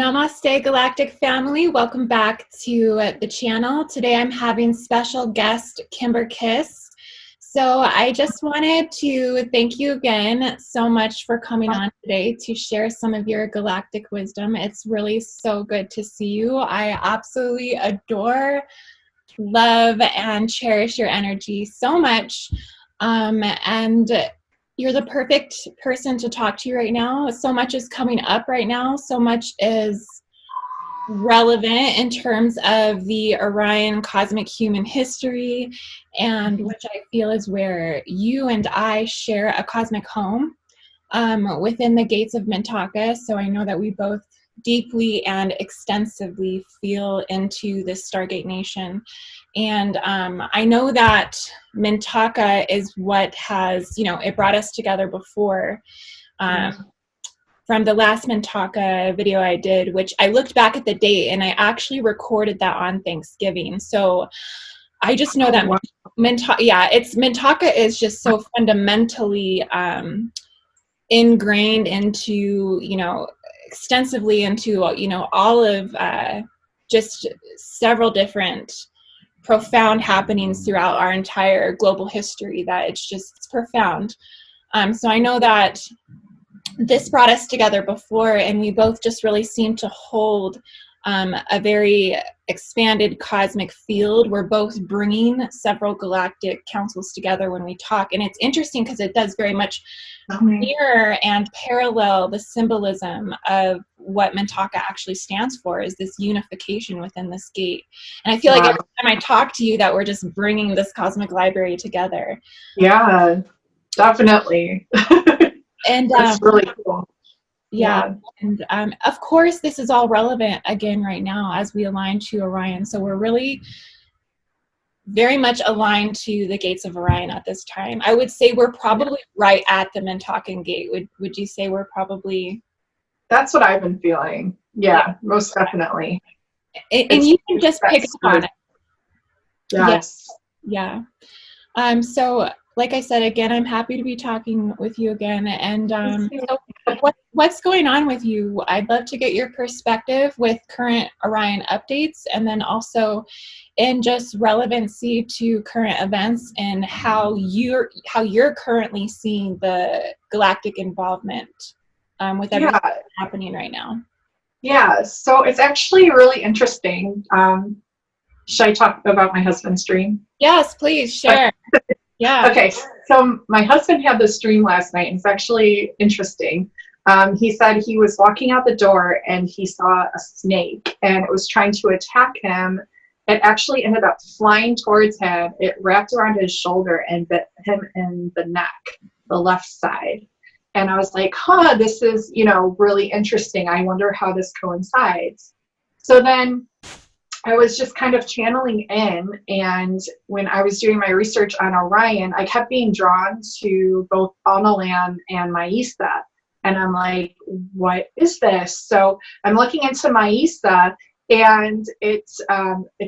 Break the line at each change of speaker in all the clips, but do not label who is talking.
Namaste, Galactic family. Welcome back to the channel. Today I'm having special guest kimberkiss. So I just wanted to thank you again so much for coming on today to share some of your galactic wisdom. It's really so good to see you. I absolutely adore, love, and cherish your energy so much. And you're the perfect person to talk to right now. So much is coming up right now. So much is relevant in terms of the Orion cosmic human history, and which I feel is where you and I share a cosmic home within the gates of Mintaka. So I know that we both deeply and extensively feel into this Stargate Nation. And I know that Mintaka is what has, it brought us together before. From the last Mintaka video I did, which I looked back at the date and I actually recorded that on Thanksgiving. So I just know that Mintaka is just so fundamentally ingrained into, extensively into, all of just several different profound happenings throughout our entire global history, that it's profound. So I know that this brought us together before, and we both just really seem to hold a very expanded cosmic field. We're both bringing several galactic councils together when we talk, and it's interesting because it does very much mirror and parallel the symbolism of what Mintaka actually stands for, is this unification within this gate. And I feel like every time I talk to you that we're just bringing this cosmic library together.
Yeah, definitely.
And
that's really cool.
Yeah. And of course, this is all relevant again right now as we align to Orion. So we're really very much aligned to the gates of Orion at this time. I would say we're probably right at the Mintakan gate. Would you say we're probably?
That's what I've been feeling. Yeah. Most definitely.
And you can just pick up on it.
Yes.
Yeah. So like I said, again, I'm happy to be talking with you again. And so what's going on with you? I'd love to get your perspective with current Orion updates, and then also in just relevancy to current events and how you're currently seeing the galactic involvement with everything that's happening right now.
Yeah, so it's actually really interesting. Should I talk about my husband's dream?
Yes, please share. Yeah.
Okay, so my husband had this dream last night, and it's actually interesting. He said he was walking out the door and he saw a snake, and it was trying to attack him. It actually ended up flying towards him. It wrapped around his shoulder and bit him in the neck, the left side. And I was like, this is, really interesting. I wonder how this coincides. So then I was just kind of channeling in, and when I was doing my research on Orion, I kept being drawn to both Analan and Maisa. And I'm like, what is this? So I'm looking into Maisa, and it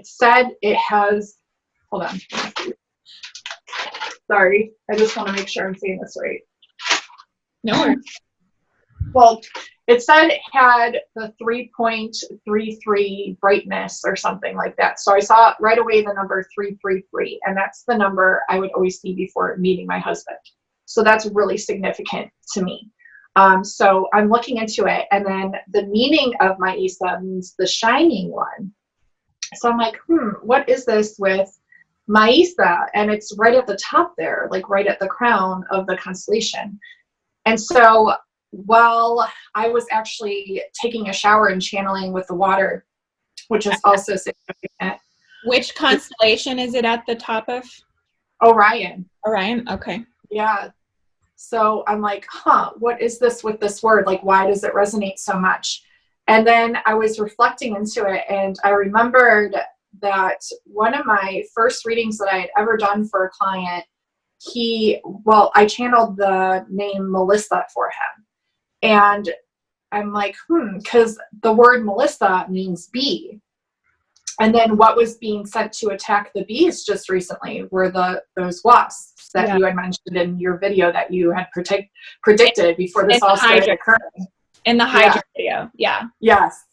said it has, hold on. Sorry, I just want to make sure I'm saying this right.
No worries.
Well, it said it had the 3.33 brightness or something like that. So I saw right away the number 333, and that's the number I would always see before meeting my husband. So that's really significant to me. So I'm looking into it, and then the meaning of Maisa means the shining one. So I'm like, what is this with Maisa? And it's right at the top there, like right at the crown of the constellation. And so while I was actually taking a shower and channeling with the water, which is also significant.
Which constellation is it at the top of?
Orion.
Orion, okay.
Yeah. So I'm like, what is this with this word? Like, why does it resonate so much? And then I was reflecting into it, and I remembered that one of my first readings that I had ever done for a client, I channeled the name Melissa for him. And I'm like, because the word Melissa means bee. And then what was being sent to attack the bees just recently were those wasps that you had mentioned in your video that you had predicted before this all started occurring.
In the Hydra video, yeah.
Yes.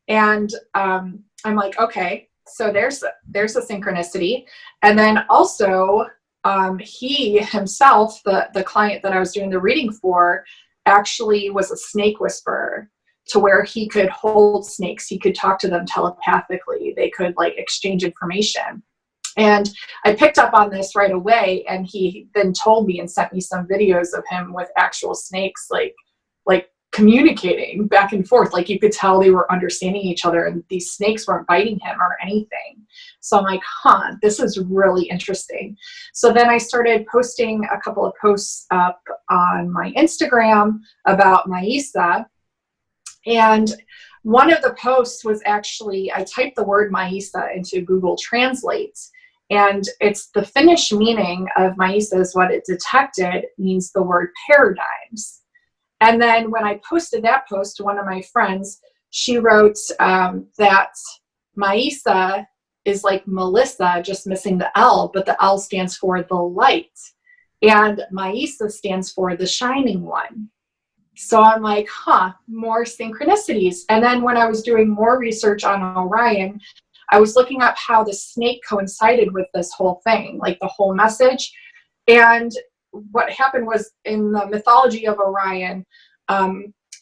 And I'm like, okay, so there's a synchronicity. And then also, he himself, the client that I was doing the reading for, actually was a snake whisperer, to where he could hold snakes. He could talk to them telepathically. They could like exchange information. And I picked up on this right away, and he then told me and sent me some videos of him with actual snakes, like communicating back and forth. Like you could tell they were understanding each other, and these snakes weren't biting him or anything. So I'm like, this is really interesting. So then I started posting a couple of posts up on my Instagram about Maisa. And one of the posts was actually, I typed the word Maisa into Google Translate, and it's the Finnish meaning of Maisa is what it detected means the word paradigms. And then when I posted that post to one of my friends, she wrote that Maisa is like Melissa, just missing the L, but the L stands for the light. And Maisa stands for the shining one. So I'm like, more synchronicities. And then when I was doing more research on Orion, I was looking up how the snake coincided with this whole thing, like the whole message. And what happened was, in the mythology of Orion,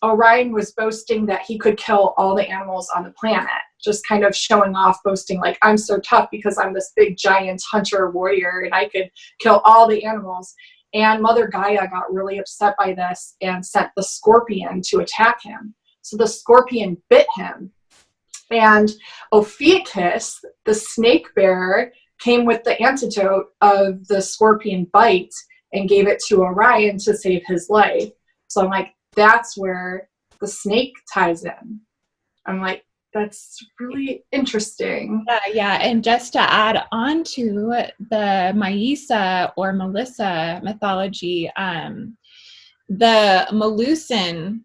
Orion was boasting that he could kill all the animals on the planet, just kind of showing off, boasting like, I'm so tough because I'm this big giant hunter warrior and I could kill all the animals. And Mother Gaia got really upset by this and sent the scorpion to attack him. So the scorpion bit him. And Ophiuchus, the snake bearer, came with the antidote of the scorpion bite and gave it to Orion to save his life. So I'm like, that's where the snake ties in. I'm like, that's really interesting.
Yeah. And just to add on to the Maisa or Melissa mythology, the Melusin,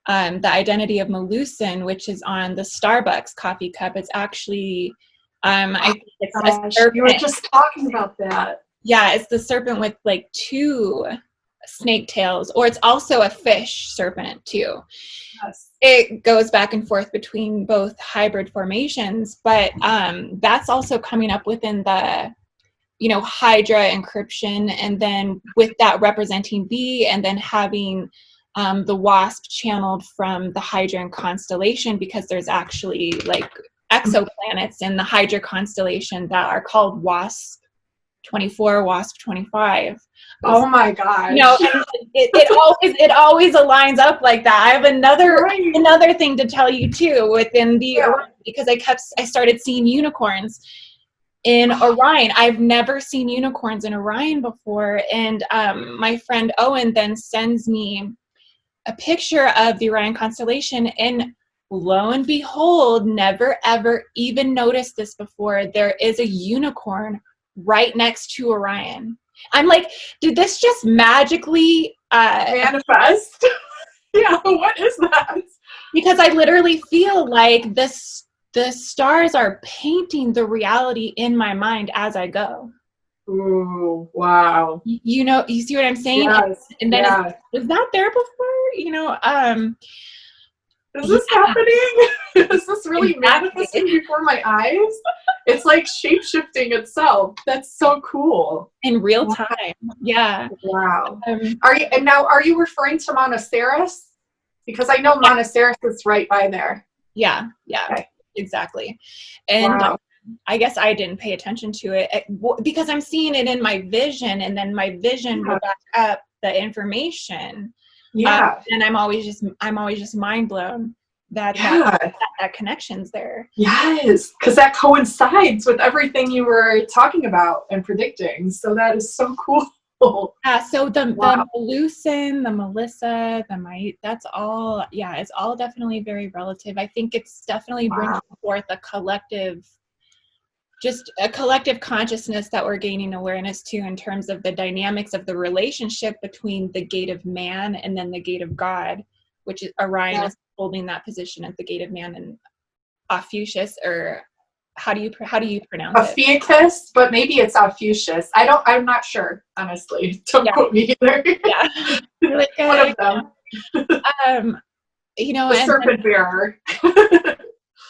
the identity of Melusin, which is on the Starbucks coffee cup, it's actually, I think it's a serpent.
You were just talking about that.
Yeah, it's the serpent with like two snake tails, or it's also a fish serpent too.
Yes.
It goes back and forth between both hybrid formations, but that's also coming up within the, Hydra encryption, and then with that representing B, and then having the wasp channeled from the Hydra constellation, because there's actually like exoplanets in the Hydra constellation that are called WASP 24, WASP 25.
Oh my God.
It always aligns up like that. I have another thing to tell you too within the Orion, because I started seeing unicorns in Orion. I've never seen unicorns in Orion before, and my friend Owen then sends me a picture of the Orion constellation, and lo and behold, never ever even noticed this before, there is a unicorn right next to Orion. I'm like, did this just magically
manifest? Yeah, what is that?
Because I literally feel like the stars are painting the reality in my mind as I go.
Ooh, wow.
You see what I'm saying?
Yes.
And then is that there before?
Is this happening? Is this really manifesting before my eyes? It's like shape-shifting itself. That's so cool.
In real time. Yeah.
Wow. Are you referring to Monoceros? Because I know Monoceros is right by there.
Yeah. Okay. Exactly. And I guess I didn't pay attention to it because I'm seeing it in my vision, and then my vision will back up the information.
Yeah.
And I'm always just mind blown that connection's there.
Yes, because that coincides with everything you were talking about and predicting. So that is so cool.
Yeah. So the Melusin, the Melissa, that's all. Yeah, it's all definitely very relative. I think it's definitely bringing forth a collective consciousness that we're gaining awareness to, in terms of the dynamics of the relationship between the gate of man and then the gate of God, which is Orion is holding that position at the gate of man, and Ophiuchus, or how do you pronounce it?
Ophiuchus, but maybe it's Ophiuchus. I'm not sure, honestly. Don't quote me either.
Yeah. Like,
one of them.
The
serpent bearer.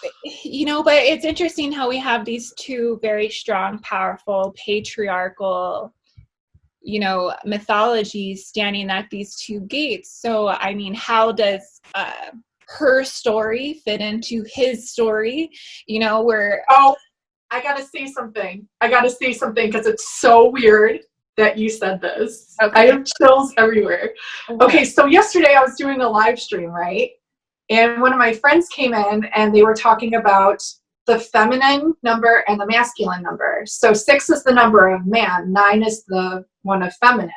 But it's interesting how we have these two very strong, powerful, patriarchal, mythologies standing at these two gates. So, I mean, how does her story fit into his story? Where...
Oh, I gotta say something because it's so weird that you said this.
Okay.
I have chills everywhere. Okay, so yesterday I was doing a live stream, right? And one of my friends came in and they were talking about the feminine number and the masculine number. So 6 is the number of man, 9 is the one of feminine.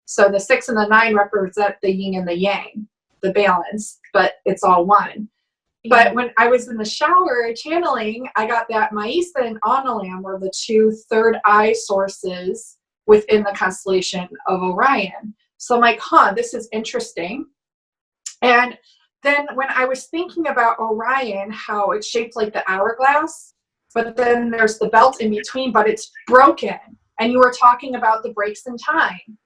So the 6 and the 9 represent the yin and the yang, the balance, but it's all one. But when I was in the shower channeling, I got that Maisa and Analam were the 2 third eye sources within the constellation of Orion. So I'm like, this is interesting. And then when I was thinking about Orion, how it's shaped like the hourglass, but then there's the belt in between, but it's broken. And you were talking about the breaks in time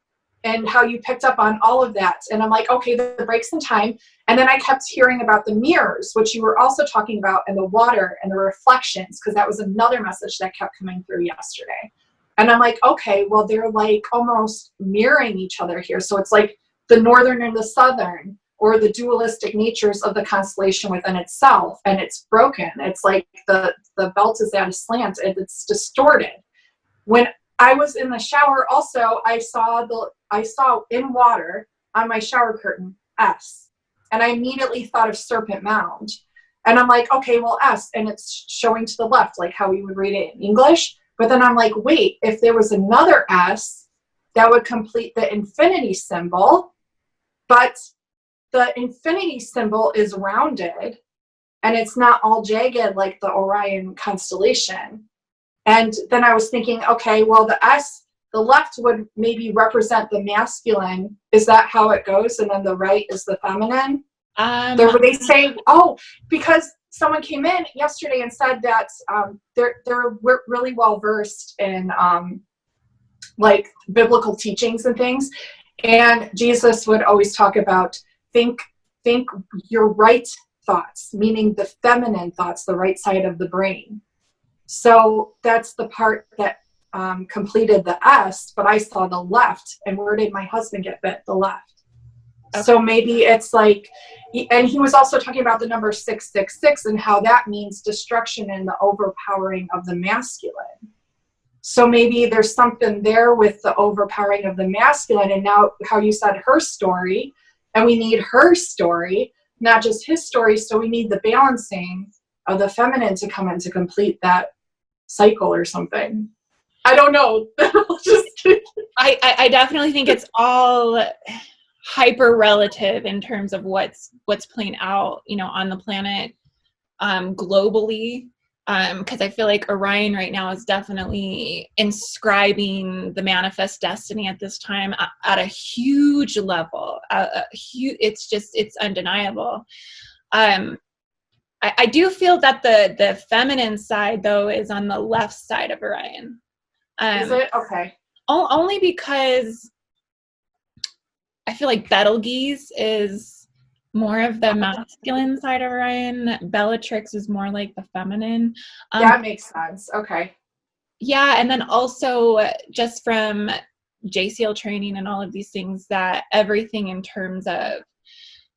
and how you picked up on all of that. And I'm like, okay, the breaks in time. And then I kept hearing about the mirrors, which you were also talking about, and the water and the reflections, because that was another message that kept coming through yesterday. And I'm like, okay, well, they're like almost mirroring each other here. So it's like the northern and the southern, or the dualistic natures of the constellation within itself, and it's broken. It's like the belt is at a slant, and it's distorted. When I was in the shower also, I saw in water on my shower curtain, S. And I immediately thought of Serpent Mound. And I'm like, okay, well, S, and it's showing to the left, like how we would read it in English. But then I'm like, wait, if there was another S, that would complete the infinity symbol. But the infinity symbol is rounded, and it's not all jagged like the Orion constellation. And then I was thinking, okay, well, the S, the left would maybe represent the masculine. Is that how it goes? And then the right is the feminine? They say, because someone came in yesterday and said that they're really well versed in like biblical teachings and things. And Jesus would always talk about think your right thoughts, meaning the feminine thoughts, the right side of the brain. So that's the part that completed the S, but I saw the left. And where did my husband get bit? The left. Okay. So maybe it's like, and he was also talking about the number 666 and how that means destruction and the overpowering of the masculine. So maybe there's something there with the overpowering of the masculine, and now how you said her story, and we need her story, not just his story. So we need the balancing of the feminine to come in to complete that cycle or something. I don't know.
I definitely think it's all hyper relative in terms of what's playing out, on the planet globally. Because I feel like Orion right now is definitely inscribing the manifest destiny at this time at a huge level. It's undeniable. I do feel that the feminine side, though, is on the left side of Orion.
Is it? Okay.
Only because I feel like Betelgeuse is more of the masculine side of Orion. Bellatrix is more like the feminine.
That makes sense. Okay.
Yeah, and then also just from JCL training and all of these things, that everything in terms of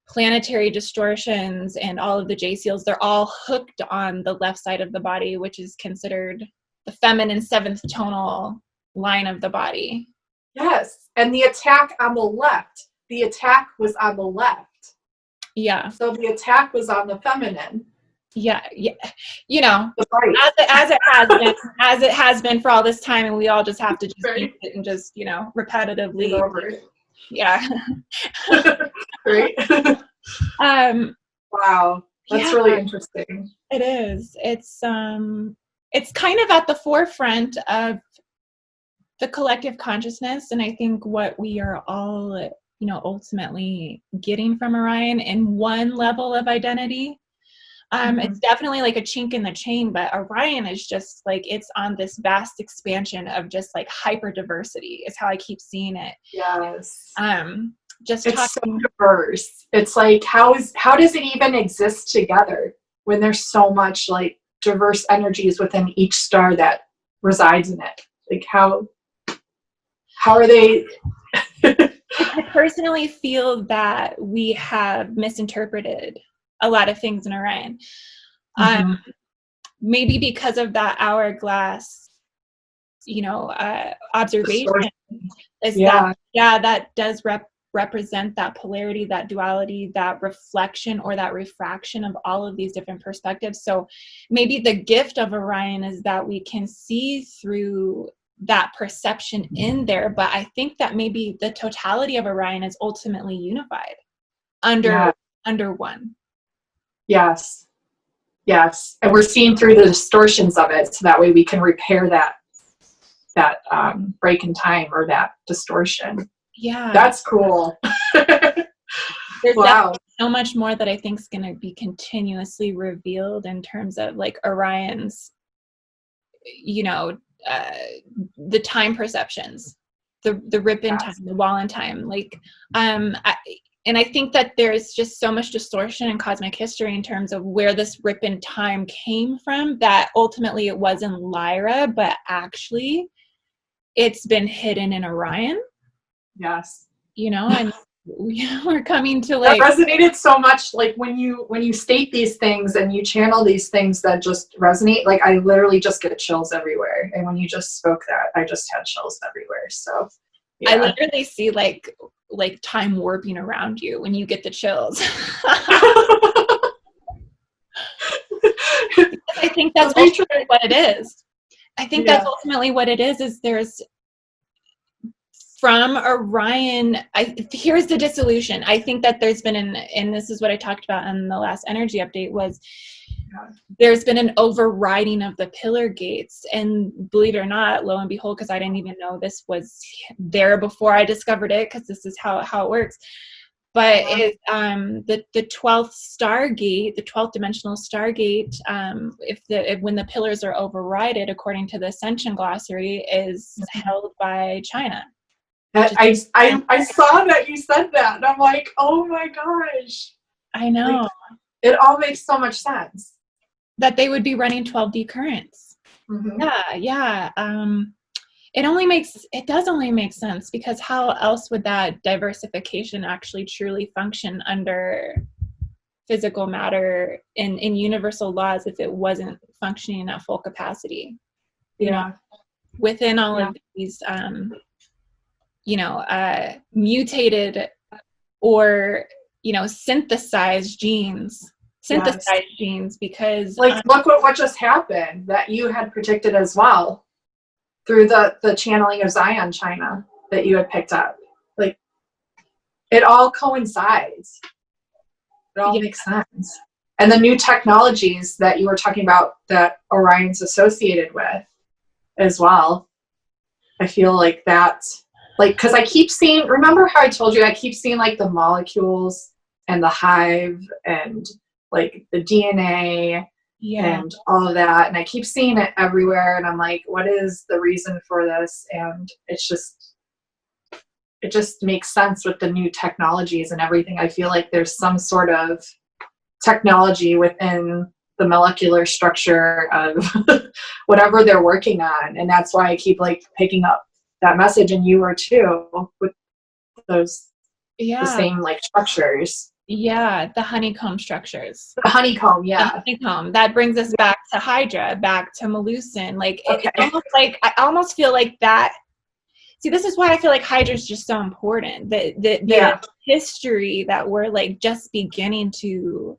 planetary distortions and all of the JCLs, they're all hooked on the left side of the body, which is considered the feminine 7th tonal line of the body.
Yes, and the attack on the left. The attack was on the left.
Yeah.
So the attack was on the feminine.
Yeah. Right. as it has been for all this time, and we all just have to just use it and just, repetitively. Yeah.
Right. Wow. That's really interesting.
It is. It's kind of at the forefront of the collective consciousness, and I think what we are all ultimately getting from Orion in one level of identity. It's definitely like a chink in the chain, but Orion is just like, it's on this vast expansion of just like hyper diversity is how I keep seeing it.
Yes.
It's
so diverse. It's like, how does it even exist together? when there's so much like diverse energies within each star that resides in it? Like how are they?
I personally feel that we have misinterpreted a lot of things in Orion. Maybe because of that hourglass, observation is that does represent that polarity, that duality, that reflection or that refraction of all of these different perspectives. So maybe the gift of Orion is that we can see through that perception in there, but I think that maybe the totality of Orion is ultimately unified under one. Yes.
And we're seeing through the distortions of it, so that way we can repair that break in time or that distortion.
Yeah,
that's cool.
There's definitely so much more that I think is going to be continuously revealed in terms of like Orion's, the time perceptions, the rip in time, the wall in time. Like, and I think that there's just so much distortion in cosmic history in terms of where this rip in time came from, that ultimately it wasn't Lyra, but actually it's been hidden in Orion.
Yes.
And we're coming to like,
that resonated so much. Like when you state these things and you channel these things that just resonate, like I literally just get chills everywhere. And when you just spoke that, I just had chills everywhere. So
I literally see like time warping around you when you get the chills. I think that's ultimately what it is. I think that's ultimately what it is there's from Orion, here's the dissolution. I think that there's been and this is what I talked about in the last energy update, was there's been an overriding of the pillar gates. And believe it or not, lo and behold, because I didn't even know this was there before I discovered it, because this is how it works. But the 12th Stargate, the 12th dimensional Stargate, when the pillars are overrided, according to the Ascension Glossary, is held by China.
I saw that you said that, and I'm like, oh my gosh.
I know.
Like, it all makes so much sense.
That they would be running 12D currents.
Mm-hmm.
Yeah. It does only make sense, because how else would that diversification actually truly function under physical matter in universal laws if it wasn't functioning at full capacity? Within all of these mutated or synthesized genes, because
like look what just happened that you had predicted as well through the channeling of Zion China that you had picked up. Like it all coincides. It all makes sense. And the new technologies that you were talking about that Orion's associated with as well, I feel like that's like, because I keep seeing, remember how I told you I keep seeing like the molecules and the hive and like the DNA and all of that, and I keep seeing it everywhere, and I'm like, what is the reason for this? And it just makes sense with the new technologies and everything. I feel like there's some sort of technology within the molecular structure of whatever they're working on, and that's why I keep like picking up that message, and you were too, with those the same like structures.
The honeycomb structures.
The honeycomb,
The honeycomb. That brings us back to Hydra, back to Melusin. Like it's almost like I almost feel like that. See, this is why I feel like Hydra is just so important. The history that we're like just beginning to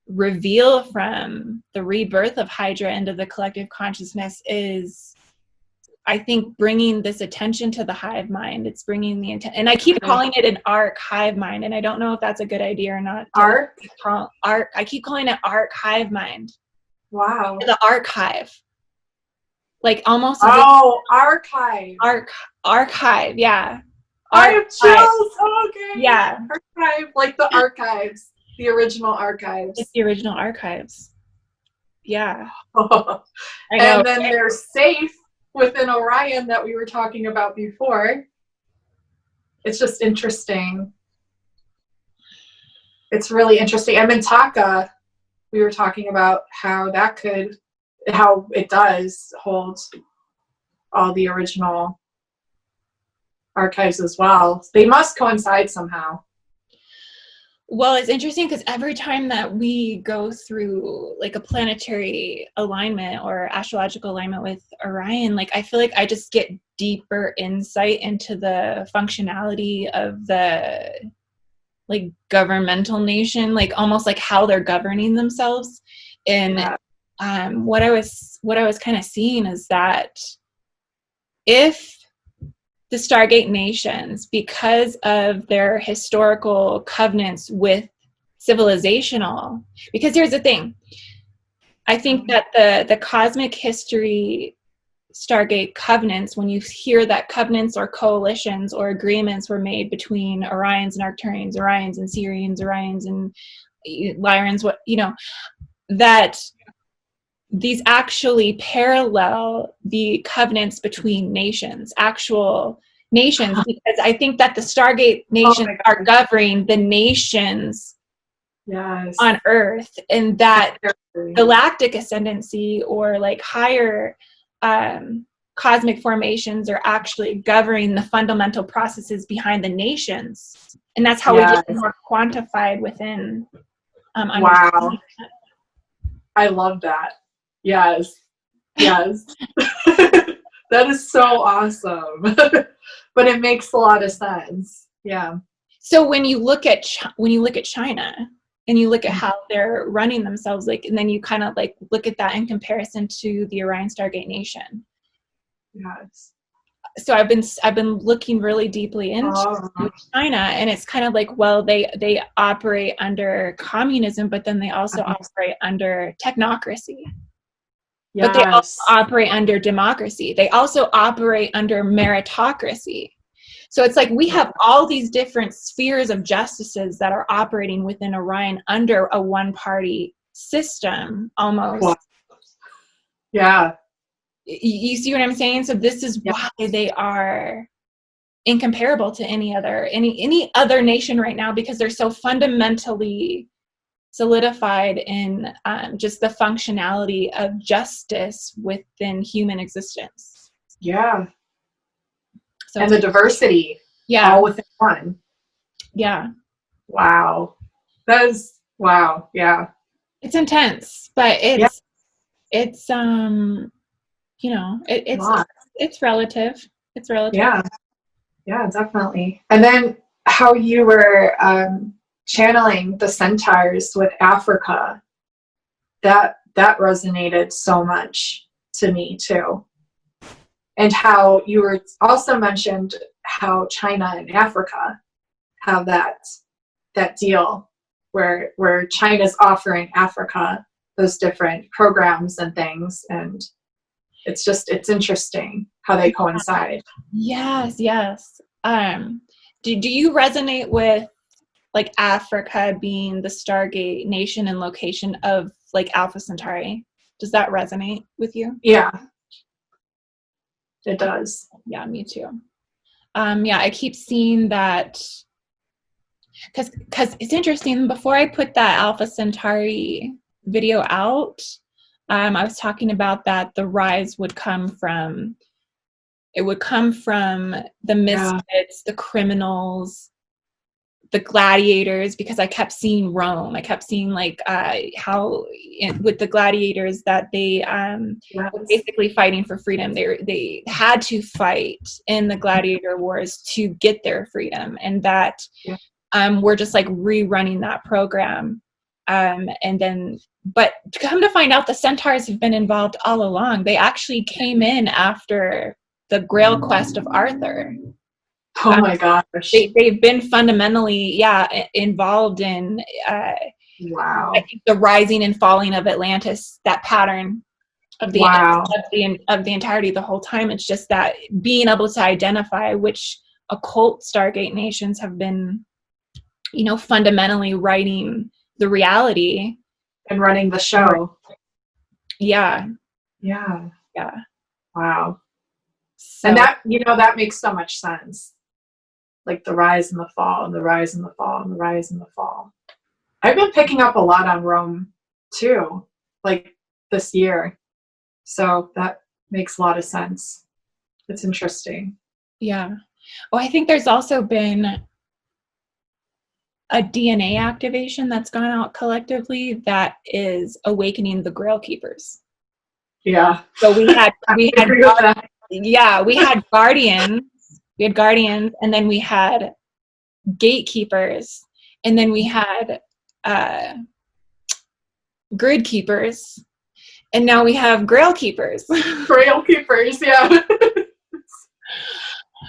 reveal from the rebirth of Hydra into the collective consciousness is, I think, bringing this attention to the hive mind. It's bringing the intent, and I keep calling it an arc hive mind, and I don't know if that's a good idea or not.
Arc?
I keep calling it arc hive mind.
Wow.
The archive. Like almost.
Archive.
Archive, yeah.
I have chills. Okay.
Yeah.
Archive, like the archives, the original archives.
It's the original archives. Yeah.
I know. And then they're safe within Orion that we were talking about before. It's just interesting. It's really interesting. And Mintaka, we were talking about how it does hold all the original archives as well. They must coincide somehow.
Well, it's interesting because every time that we go through like a planetary alignment or astrological alignment with Orion, like I feel like I just get deeper insight into the functionality of the like governmental nation, like almost like how they're governing themselves. And what I was kind of seeing is that if the Stargate nations, because of their historical covenants with civilizational, because here's the thing, I think that the cosmic history Stargate covenants, when you hear that covenants or coalitions or agreements were made between Orions and Arcturians, Orions and Sirians, Orions and Lyrans, that these actually parallel the covenants between nations, actual nations, because I think that the Stargate nations are governing the nations on Earth, and that galactic ascendancy or like higher cosmic formations are actually governing the fundamental processes behind the nations. And that's how we get more quantified within
wow. I love that. Yes. That is so awesome. But it makes a lot of sense. Yeah.
So when you look at China and you look at how they're running themselves, like, and then you kind of like look at that in comparison to the Orion Stargate Nation.
Yes.
So I've been looking really deeply into China, and it's kind of like, well, they operate under communism, but then they also operate under technocracy. Yes. But they also operate under democracy. They also operate under meritocracy. So it's like we have all these different spheres of justices that are operating within Orion under a one-party system almost. Wow.
Yeah.
You see what I'm saying? So this is why they are incomparable to any other nation right now, because they're so fundamentally solidified in just the functionality of justice within human existence.
Yeah. So and the diversity. Yeah. All within one.
Yeah.
Wow. That is, wow. Yeah.
It's intense, but it's it's relative. It's relative.
Yeah. Yeah, definitely. And then how you were channeling the Centaurs with Africa, that resonated so much to me too. And how you were also mentioned how China and Africa have that deal where China's offering Africa those different programs and things, and it's interesting how they coincide.
Yes. Do you resonate with like Africa being the Stargate nation and location of like Alpha Centauri? Does that resonate with you?
Yeah, it does.
Yeah, me too. I keep seeing that because it's interesting. Before I put that Alpha Centauri video out, I was talking about that the rise would come from the misfits, the criminals, the gladiators, because I kept seeing Rome. I kept seeing like how with the gladiators that they were basically fighting for freedom. They had to fight in the gladiator wars to get their freedom, and that we're just like rerunning that program. But come to find out, the Centaurs have been involved all along. They actually came in after the Grail quest of Arthur.
Oh my gosh.
They've been fundamentally, involved in
wow.
I think the rising and falling of Atlantis, that pattern of the entirety of the whole time. It's just that being able to identify which occult Stargate nations have been, fundamentally writing the reality
and running the show.
Yeah.
Wow. So, and that that makes so much sense. Like the rise and the fall, and the rise and the fall, and the rise and the fall. I've been picking up a lot on Rome too, like this year. So that makes a lot of sense. It's interesting.
Yeah. Oh, I think there's also been a DNA activation that's gone out collectively that is awakening the Grail Keepers.
Yeah.
So we had
that.
Yeah, we had guardians. We had guardians, and then we had gatekeepers, and then we had grid keepers, and now we have Grail Keepers.
Grail Keepers, yeah.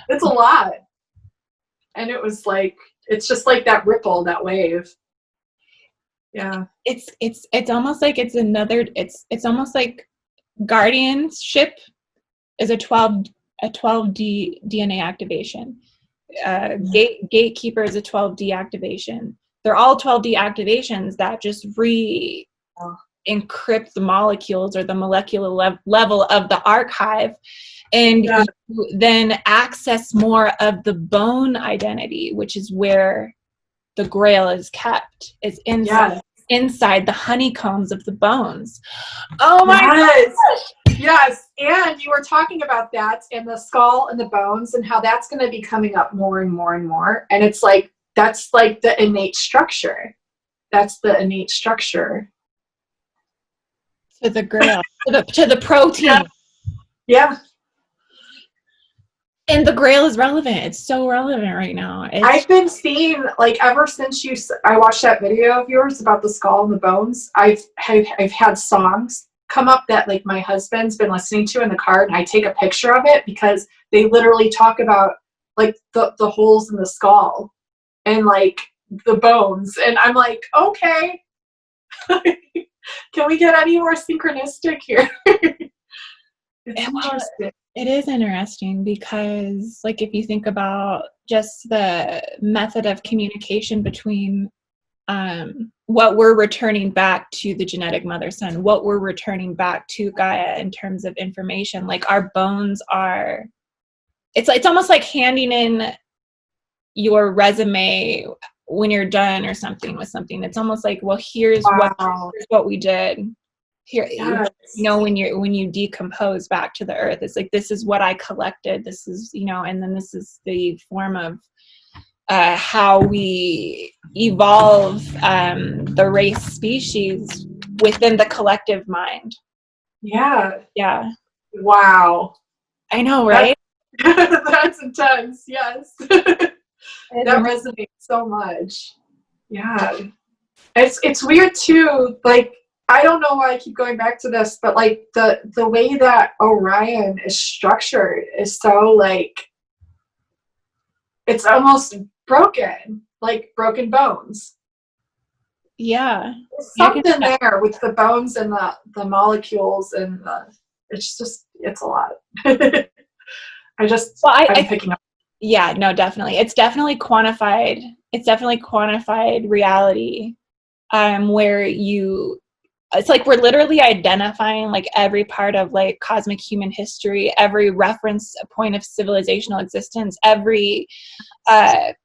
It's a lot. And it was like, it's just like that ripple, that wave. Yeah.
It's almost like it's almost like guardianship is a 12D DNA activation. Gatekeeper is a 12D activation. They're all 12D activations that just encrypt the molecules or the molecular level of the archive, and you then access more of the bone identity, which is where the Grail is kept. It's inside the honeycombs of the bones. Oh my gosh!
Yes, and you were talking about that and the skull and the bones and how that's going to be coming up more and more and more. And it's like, that's like the innate structure. That's the innate structure.
To the Grail, to the protein.
Yeah.
And the Grail is relevant. It's so relevant right now.
I've been seeing, like, ever since I watched that video of yours about the skull and the bones, I've had songs come up that, like, my husband's been listening to in the car, and I take a picture of it because they literally talk about, like, the holes in the skull and, like, the bones. And I'm like, okay. Can we get any more synchronistic here? It's interesting.
It is interesting because, like, if you think about just the method of communication between what we're returning back to the genetic mother sun, what we're returning back to Gaia in terms of information, like our bones are, it's almost like handing in your resume when you're done or something with something. It's almost like, well, here's what we did. Here, when you decompose back to the earth, it's like, this is what I collected. This is, and then this is the form of how we evolve the race species within the collective mind.
Yeah.
Yeah.
Wow.
I know, right?
That's intense. Yes. That resonates so much. Yeah. It's weird too, like, I don't know why I keep going back to this, but like the way that Orion is structured is so, like, it's almost broken, like broken bones.
Yeah.
There's something there with the bones and the molecules, and it's a lot. I'm picking up.
Yeah, no, definitely. It's definitely quantified. It's definitely quantified reality, where it's like we're literally identifying, like, every part of, like, cosmic human history, every reference point of civilizational existence, every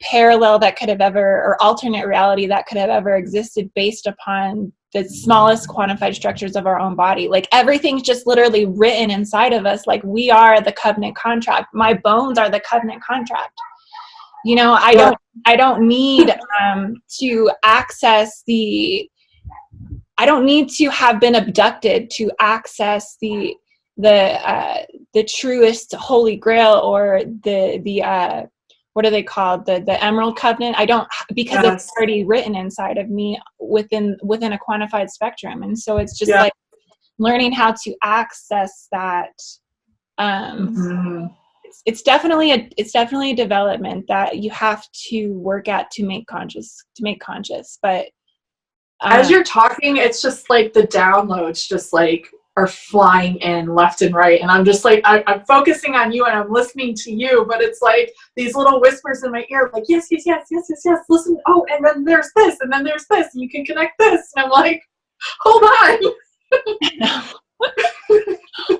parallel that could have ever, or alternate reality that could have ever existed based upon the smallest quantified structures of our own body. Like, everything's just literally written inside of us. Like, we are the covenant contract. My bones are the covenant contract. I don't need to access I don't need to have been abducted to access the truest Holy Grail, or the what are they called? The Emerald Covenant. I don't, because it's already written inside of me within a quantified spectrum. And so it's just like learning how to access that. It's definitely a development that you have to work at to make conscious. But
as you're talking, it's just like the downloads just like are flying in left and right, and I'm just like, I'm focusing on you and I'm listening to you, but it's like these little whispers in my ear, like, yes, listen, oh, and then there's this, and then there's this, and you can connect this, and I'm like, hold on.
Well,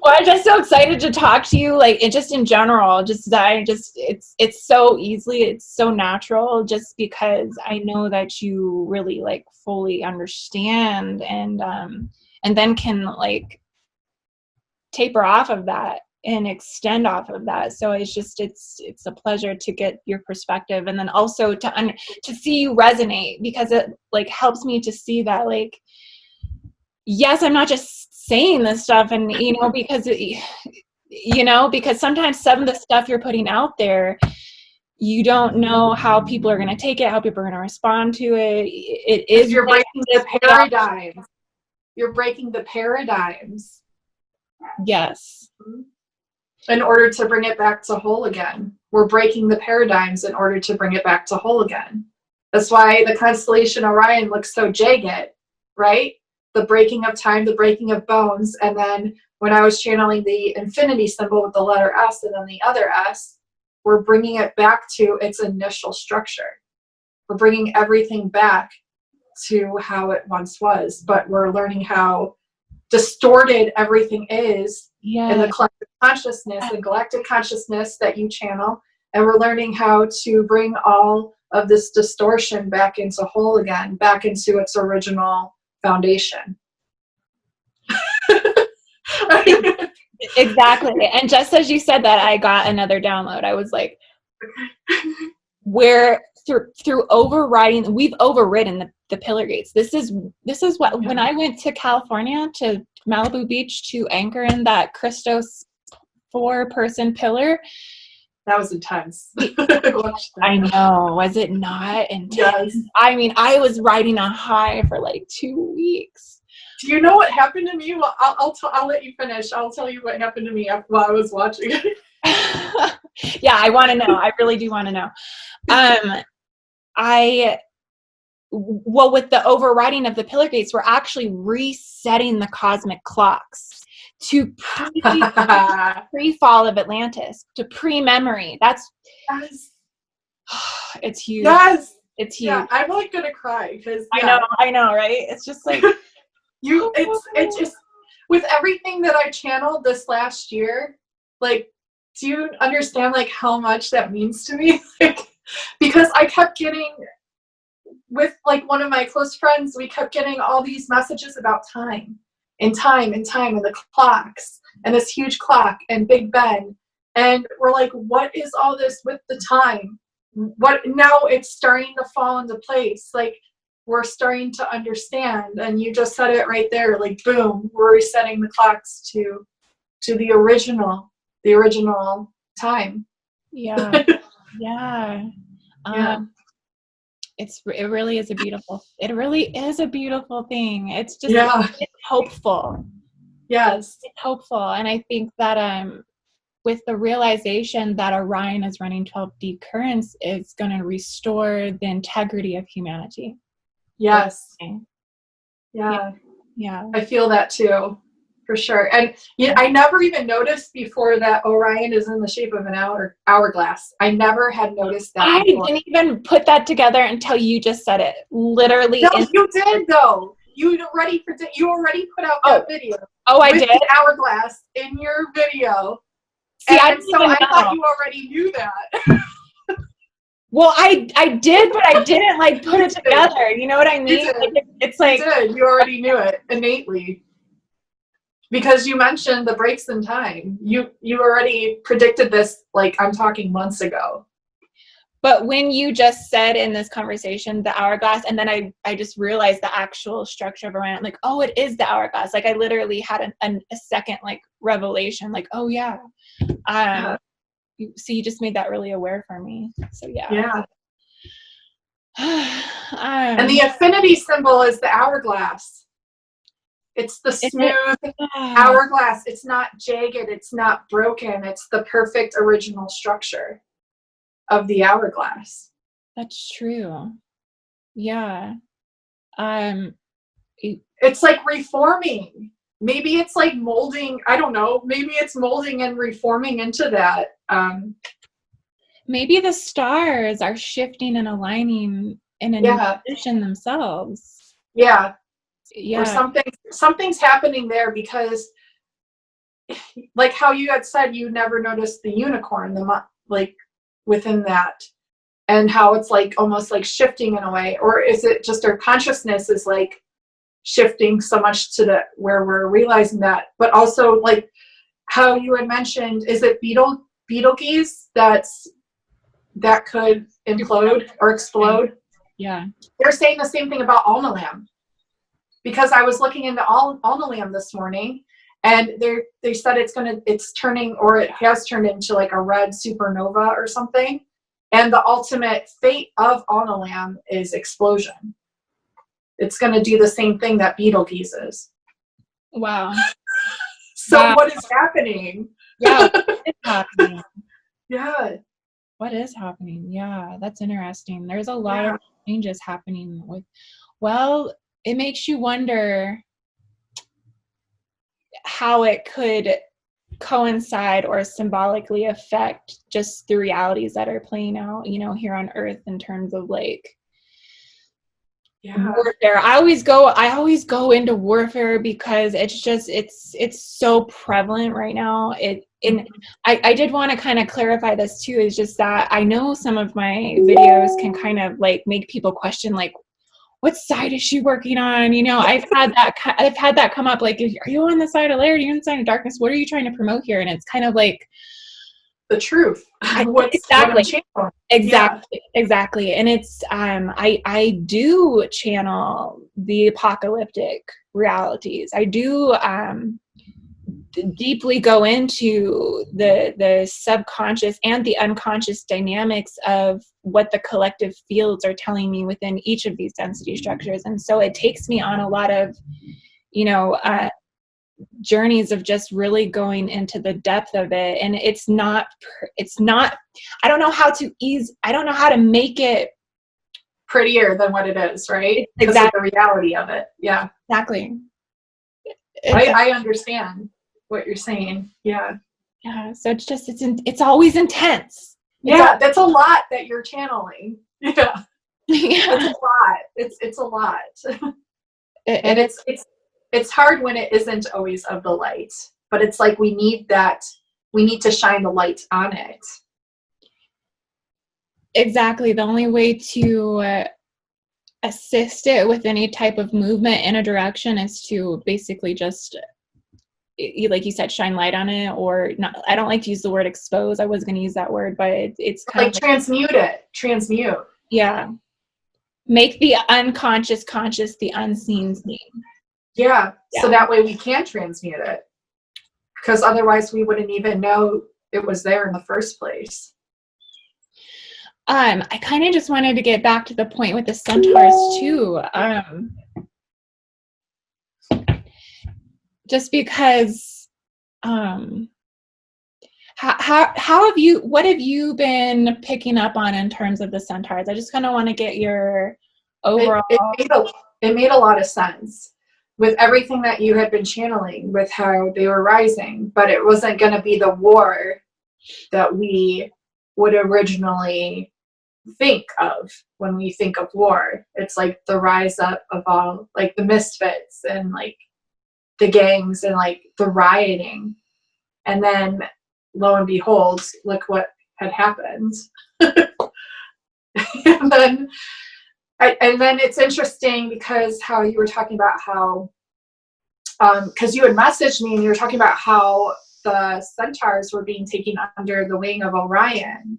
I'm just so excited to talk to you, like, it just in general, it's so easily, it's so natural, just because I know that you really like fully understand, and then can like taper off of that and extend off of that. So it's a pleasure to get your perspective, and then also to see you resonate, because it like helps me to see that, like, yes, I'm not just saying this stuff, and because sometimes some of the stuff you're putting out there, you don't know how people are going to take it, how people are going to respond to it. It is,
you're breaking the paradigms. You're breaking the paradigms.
Yes.
In order to bring it back to whole again. We're breaking the paradigms in order to bring it back to whole again. That's why the constellation Orion looks so jagged, right? The breaking of time, the breaking of bones. And then when I was channeling the infinity symbol with the letter S and then the other S, we're bringing it back to its initial structure. We're bringing everything back to how it once was, but we're learning how distorted everything is in the collective consciousness and galactic consciousness that you channel. And we're learning how to bring all of this distortion back into whole again, back into its original foundation.
Exactly. And just as you said that, I got another download. I was like, where through overriding, we've overridden the pillar gates. This is what, when I went to California, to Malibu Beach, to anchor in that Christos 4-person pillar.
That was intense.
I know. Was it not intense?
Yes.
I mean, I was riding a high for like 2 weeks.
Do you know what happened to me? Well, I'll let you finish. I'll tell you what happened to me while I was watching it.
Yeah, I want to know. I really do want to know. Well, with the overriding of the pillar gates, we're actually resetting the cosmic clocks to pre-fall of Atlantis, to pre-memory. That's,
yes.
It's huge.
Yes.
It's huge.
Yeah, I'm like gonna cry because
I know, right? It's just like
it's just with everything that I channeled this last year. Like, do you understand like how much that means to me? Like, because I kept getting, with like one of my close friends, we kept getting all these messages about time and the clocks and this huge clock and Big Ben. And we're like, what is all this with the time? What now? It's starting to fall into place. Like, we're starting to understand. And you just said it right there. Like, boom, we're resetting the clocks to the original time.
Yeah. Yeah. It really is a beautiful thing. It's just, it's hopeful.
Yes.
It's hopeful. And I think that with the realization that Orion is running 12D currents, is going to restore the integrity of humanity.
Yes.
Yeah.
I feel that too, for sure. And I never even noticed before that Orion is in the shape of an hourglass. I never had noticed that before.
I didn't even put that together until you just said it. Literally.
No, you did though. You already put out that video.
Oh, I did?
The hourglass in your video.
See,
I thought you already knew that.
Well, I did, but I didn't like put it together. You know what I mean? It's like,
you already knew it innately. Because you mentioned the breaks in time. You already predicted this, like, I'm talking months ago.
But when you just said in this conversation the hourglass, and then I just realized the actual structure of Orion, like, oh, it is the hourglass. Like, I literally had a second like revelation, like, oh yeah. So you just made that really aware for me. So yeah.
And the affinity symbol is the hourglass. It's the smooth hourglass. It's not jagged. It's not broken. It's the perfect original structure of the hourglass.
That's true. Yeah.
It's like reforming. Maybe it's like molding. I don't know. Maybe it's molding and reforming into that.
Maybe the stars are shifting and aligning in a new position themselves.
Yeah. Or something's happening there, because like how you had said you never noticed the unicorn, like within that, and how it's like almost like shifting in a way, or is it just our consciousness is like shifting so much to the where we're realizing that, but also like how you had mentioned, is it Betelgeuse that could implode or explode?
Yeah.
They're saying the same thing about Alnilam, because I was looking into Alnilam this morning, and they said it's turning, or it has turned into like a red supernova or something, and the ultimate fate of Alnilam is explosion. It's going to do the same thing that Betelgeuse is.
Wow.
So
wow.
what is happening?
Yeah, what is happening?
Yeah.
What is happening? Yeah, that's interesting. There's a lot of changes happening with, well, it makes you wonder how it could coincide or symbolically affect just the realities that are playing out, you know, here on Earth in terms of like warfare. I always go into warfare because it's just it's so prevalent right now. I did want to kind of clarify this too, is just that I know some of my videos can kind of like make people question like, what side is she working on? You know, I've had that come up, like, are you on the side of light? Are you on the side of darkness? What are you trying to promote here? And it's kind of like
the truth.
Exactly. And it's I do channel the apocalyptic realities. I do deeply go into the subconscious and the unconscious dynamics of what the collective fields are telling me within each of these density structures. And so it takes me on a lot of, you know, journeys of just really going into the depth of it. And it's not I don't know how to make it
prettier than what it is, right?
Exactly.
Because of the reality of it. Yeah,
exactly.
I understand what you're saying. Yeah
So it's always intense.
That's a lot that you're channeling. It's a lot. It's a lot. And it's hard when it isn't always of the light, but it's like we need to shine the light on it.
Exactly. The only way to assist it with any type of movement in a direction is to basically just, like you said, shine light on it, or not. I don't like to use the word expose. I was going to use that word, but it's kind
of like transmute.
Yeah. Make the unconscious conscious, the unseen seen.
Yeah. So that way we can transmute it, because otherwise we wouldn't even know it was there in the first place.
I kind of just wanted to get back to the point with the Centaurs too. Just because, what have you been picking up on in terms of the Centaurs? I just kind of want to get your overall.
It made a lot of sense with everything that you had been channeling, with how they were rising, but it wasn't going to be the war that we would originally think of when we think of war. It's like the rise up of all, like the misfits and like the gangs and like the rioting, and then lo and behold, look what had happened. and then it's interesting because how you were talking about how because you had messaged me and you were talking about how the Centaurs were being taken under the wing of Orion,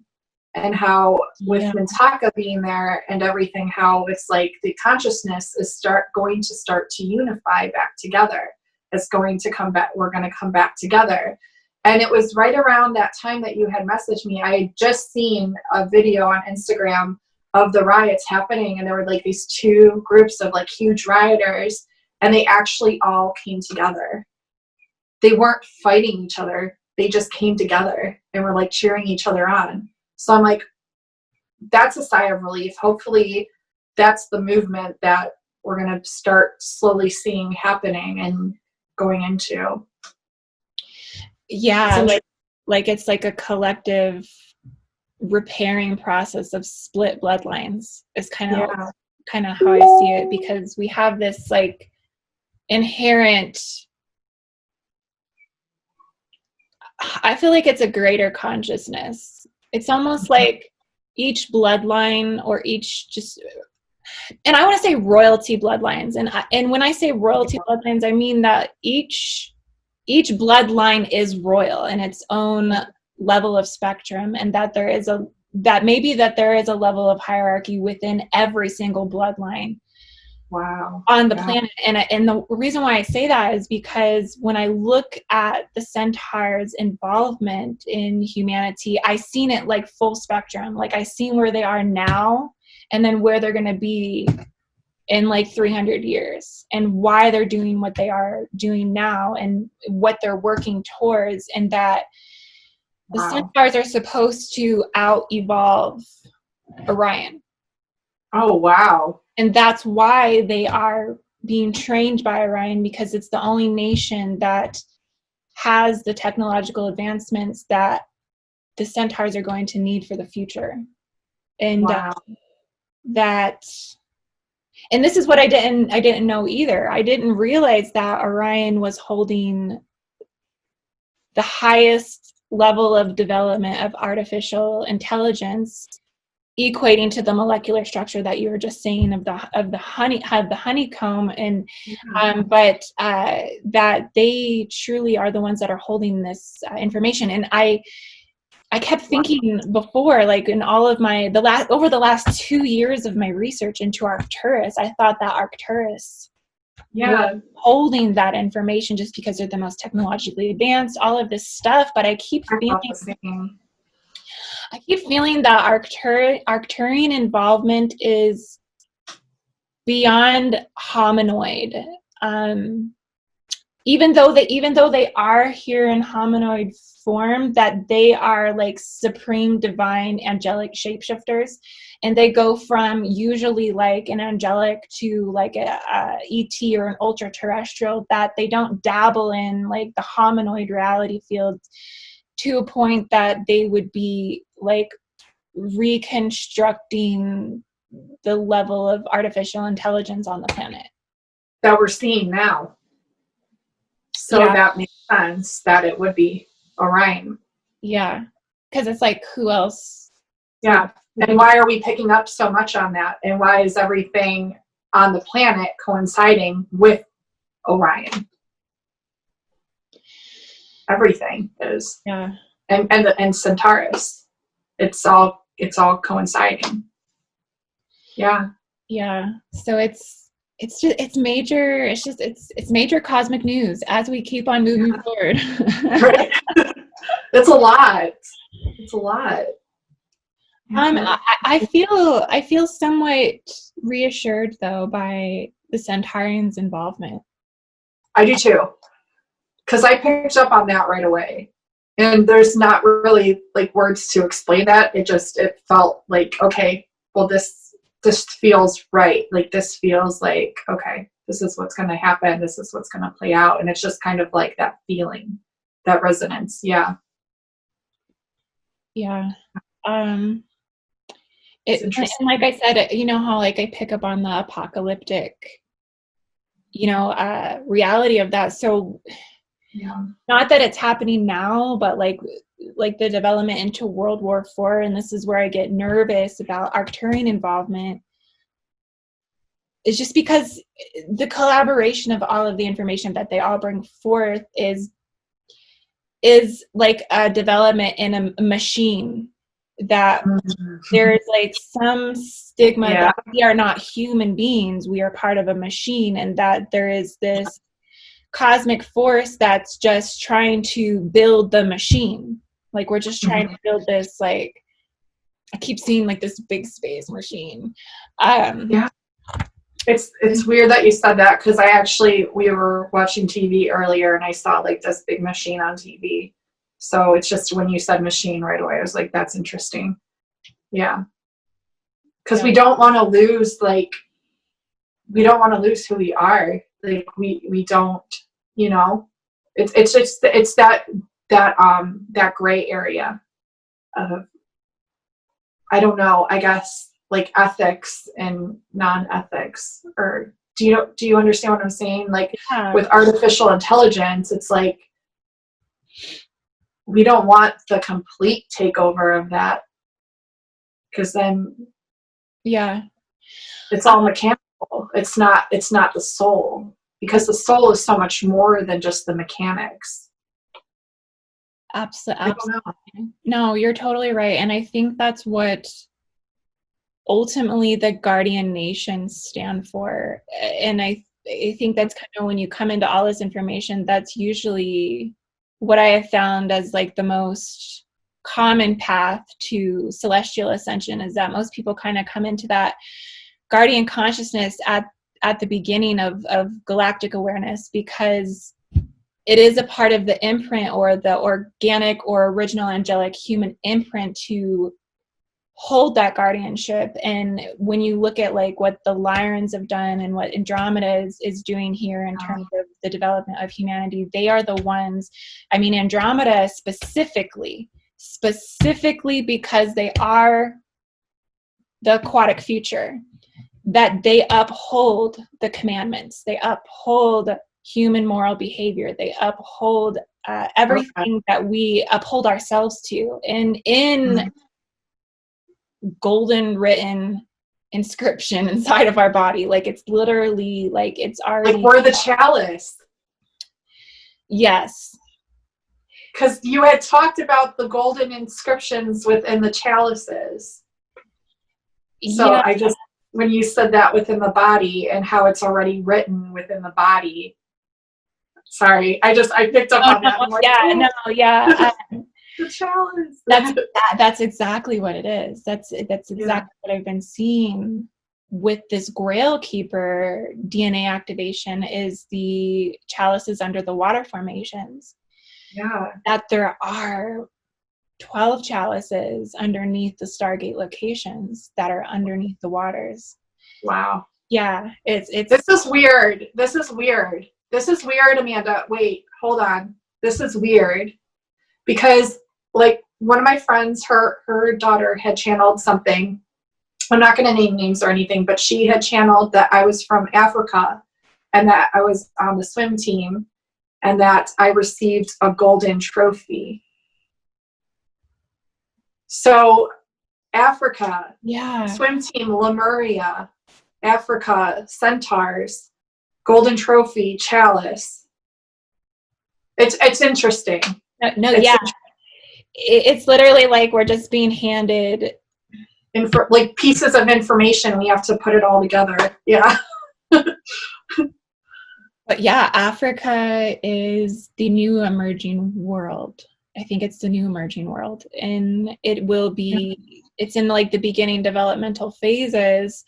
and how with Mintaka being there and everything, how it's like the consciousness is going to start to unify back together. It's going to come back. We're going to come back together. And it was right around that time that you had messaged me. I had just seen a video on Instagram of the riots happening, and there were like these two groups of like huge rioters, and they actually all came together. They weren't fighting each other. They just came together and were like cheering each other on. So I'm like, that's a sigh of relief. Hopefully that's the movement that we're going to start slowly seeing happening and going into.
Yeah, like it's like a collective repairing process of split bloodlines is kind of how I see it, because we have this like inherent I feel like it's a greater consciousness. It's almost like each bloodline or each just, and I want to say royalty bloodlines. And when I say royalty bloodlines, I mean that each bloodline is royal in its own level of spectrum, and that there is a level of hierarchy within every single bloodline.
Wow.
On the planet. And the reason why I say that is because when I look at the Centaurs' involvement in humanity, I seen it like full spectrum. Like I seen where they are now and then where they're going to be in like 300 years, and why they're doing what they are doing now and what they're working towards, and that the Centaurs are supposed to out-evolve Orion.
Oh, wow.
And that's why they are being trained by Orion, because it's the only nation that has the technological advancements that the Centaurs are going to need for the future. And and this is what I didn't know either. I didn't realize that Orion was holding the highest level of development of artificial intelligence, equating to the molecular structure that you were just saying of the honeycomb, and but that they truly are the ones that are holding this information. And I kept thinking before, like in all of my over the last 2 years of my research into Arcturus, I thought that Arcturus was holding that information just because they're the most technologically advanced, all of this stuff. But I keep feeling that Arcturian involvement is beyond hominoid. Even though they are here in hominoid form, that they are like supreme divine angelic shapeshifters, and they go from usually like an angelic to like a ET or an ultra terrestrial, that they don't dabble in like the hominoid reality field to a point that they would be like reconstructing the level of artificial intelligence on the planet
that we're seeing now. So that makes sense that it would be Orion.
Yeah, because it's like, who else?
Yeah, and why are we picking up so much on that? And why is everything on the planet coinciding with Orion? Everything is.
Yeah.
And Centaurus. It's all coinciding. Yeah.
Yeah. So it's major cosmic news as we keep on moving forward.
Right. It's a lot. It's a lot.
I feel somewhat reassured though by the Centaurians' involvement.
I do too, because I picked up on that right away, and there's not really like words to explain that. It felt like, okay, well this feels right. Like this feels like, okay, this is what's going to happen. This is what's going to play out, and it's just kind of like that feeling, that resonance. Yeah.
Yeah. And like I said, you know how like I pick up on the apocalyptic, reality of that. So not that it's happening now, but like the development into World War IV, and this is where I get nervous about Arcturian involvement, is just because the collaboration of all of the information that they all bring forth is like a development in a machine, that there's like some stigma that we are not human beings, we are part of a machine, and that there is this cosmic force that's just trying to build the machine. Like we're just trying to build this, like I keep seeing like this big space machine.
It's weird that you said that, because we were watching TV earlier and I saw like this big machine on TV. So it's just when you said machine right away, I was like, that's interesting. Yeah. Because we don't want to lose who we are. Like we don't, it's just, it's that gray area of, I don't know, I guess like ethics and non-ethics, or do you understand what I'm saying? Like with artificial intelligence, it's like we don't want the complete takeover of that, because then it's all mechanical. It's not the soul, because the soul is so much more than just the mechanics.
Absolutely. No, you're totally right. And I think that's what ultimately the guardian nations stand for. And I think that's kind of, when you come into all this information, that's usually what I have found as like the most common path to celestial ascension, is that most people kind of come into that guardian consciousness at the beginning of galactic awareness, because it is a part of the imprint, or the organic or original angelic human imprint, to hold that guardianship. And when you look at like what the Lyrans have done and what Andromeda is doing here in terms of the development of humanity, they are the ones. I mean, Andromeda specifically because they are the aquatic future, that they uphold the commandments, they uphold human moral behavior, they uphold everything that we uphold ourselves to, and in golden written inscription inside of our body. Like, it's literally like it's already,
like we're the chalice.
Yes,
because you had talked about the golden inscriptions within the chalices. So I just, when you said that within the body and how it's already written within the body, sorry, I picked up on that. The chalice.
That's exactly what it is. That's exactly what I've been seeing with this Grail Keeper DNA activation, is the chalices under the water formations.
Yeah. That
there are 12 chalices underneath the Stargate locations that are underneath the waters.
Wow.
Yeah, it's
This is weird. This is weird, Amanda. Wait, hold on. This is weird, because like one of my friends, her daughter had channeled something. I'm not going to name names or anything, but she had channeled that I was from Africa, and that I was on the swim team, and that I received a golden trophy. So Africa, swim team Lemuria, Africa, Centaurs, golden trophy, chalice. It's interesting.
It's literally like we're just being handed
like pieces of information. We have to put it all together. Yeah.
But yeah, Africa is the new emerging world. I think it's the new emerging world, and it will be, it's in like the beginning developmental phases,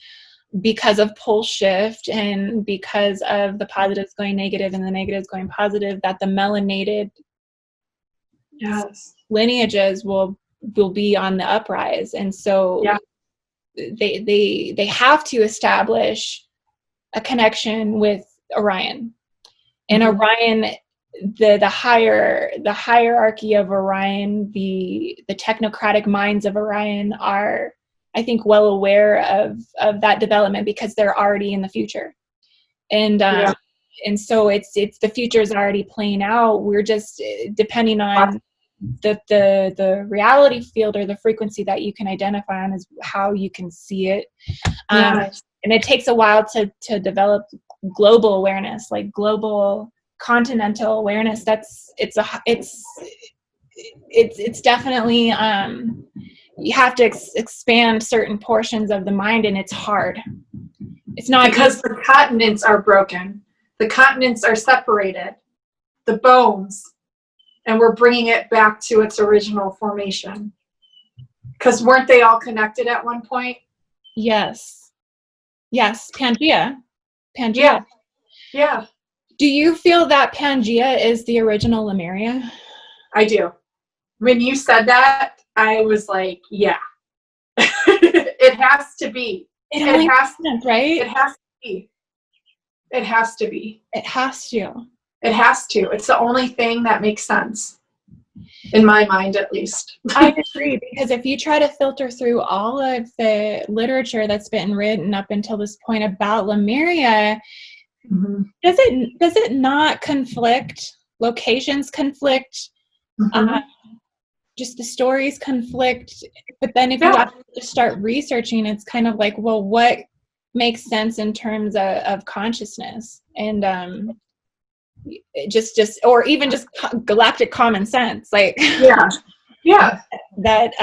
because of pole shift and because of the positives going negative and the negatives going positive, that the melanated lineages will be on the uprise. And so they have to establish a connection with Orion. And Orion, the hierarchy of Orion, the technocratic minds of Orion are, I think, well aware of that development, because they're already in the future. And and so it's the future is already playing out. We're just depending on the reality field, or the frequency that you can identify on, is how you can see it. And it takes a while to develop global awareness, like global continental awareness. It's definitely you have to expand certain portions of the mind, and it's hard. It's not
because the continents are broken. The continents are separated. The bones. And we're bringing it back to its original formation. Because weren't they all connected at one point?
Yes. Pangea.
Yeah.
Do you feel that Pangea is the original Lemuria?
I do. When you said that, I was like, yeah. It has to be.
It has to, right?
It has to be. It has to be.
It has to.
It has to. It's the only thing that makes sense. In my mind, at least.
I agree, because if you try to filter through all of the literature that's been written up until this point about Lemuria, does it not conflict? Locations conflict.
Mm-hmm.
Just the stories conflict, but then if you actually just start researching, it's kind of like, well, what makes sense in terms of consciousness, and just or even just galactic common sense, like
yeah
that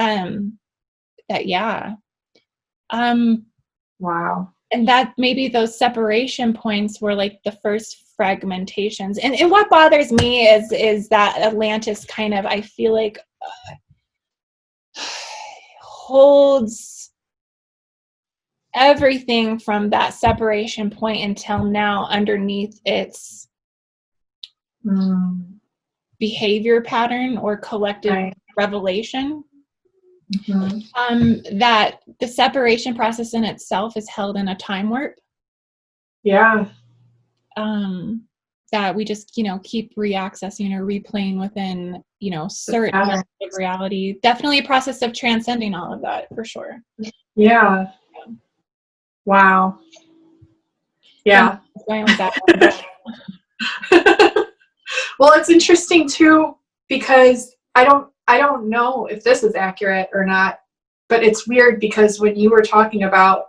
wow.
and that maybe those separation points were like the first fragmentations, and what bothers me is that Atlantis kind of, I feel like, holds everything from that separation point until now underneath its behavior pattern or collective revelation.
Mm-hmm.
That the separation process in itself is held in a time warp. That we just, keep reaccessing or replaying within, certain levels of reality. Definitely a process of transcending all of that, for sure.
Yeah. Wow. Yeah.
So going with that.
Well, it's interesting too, because I don't know if this is accurate or not, but it's weird because when you were talking about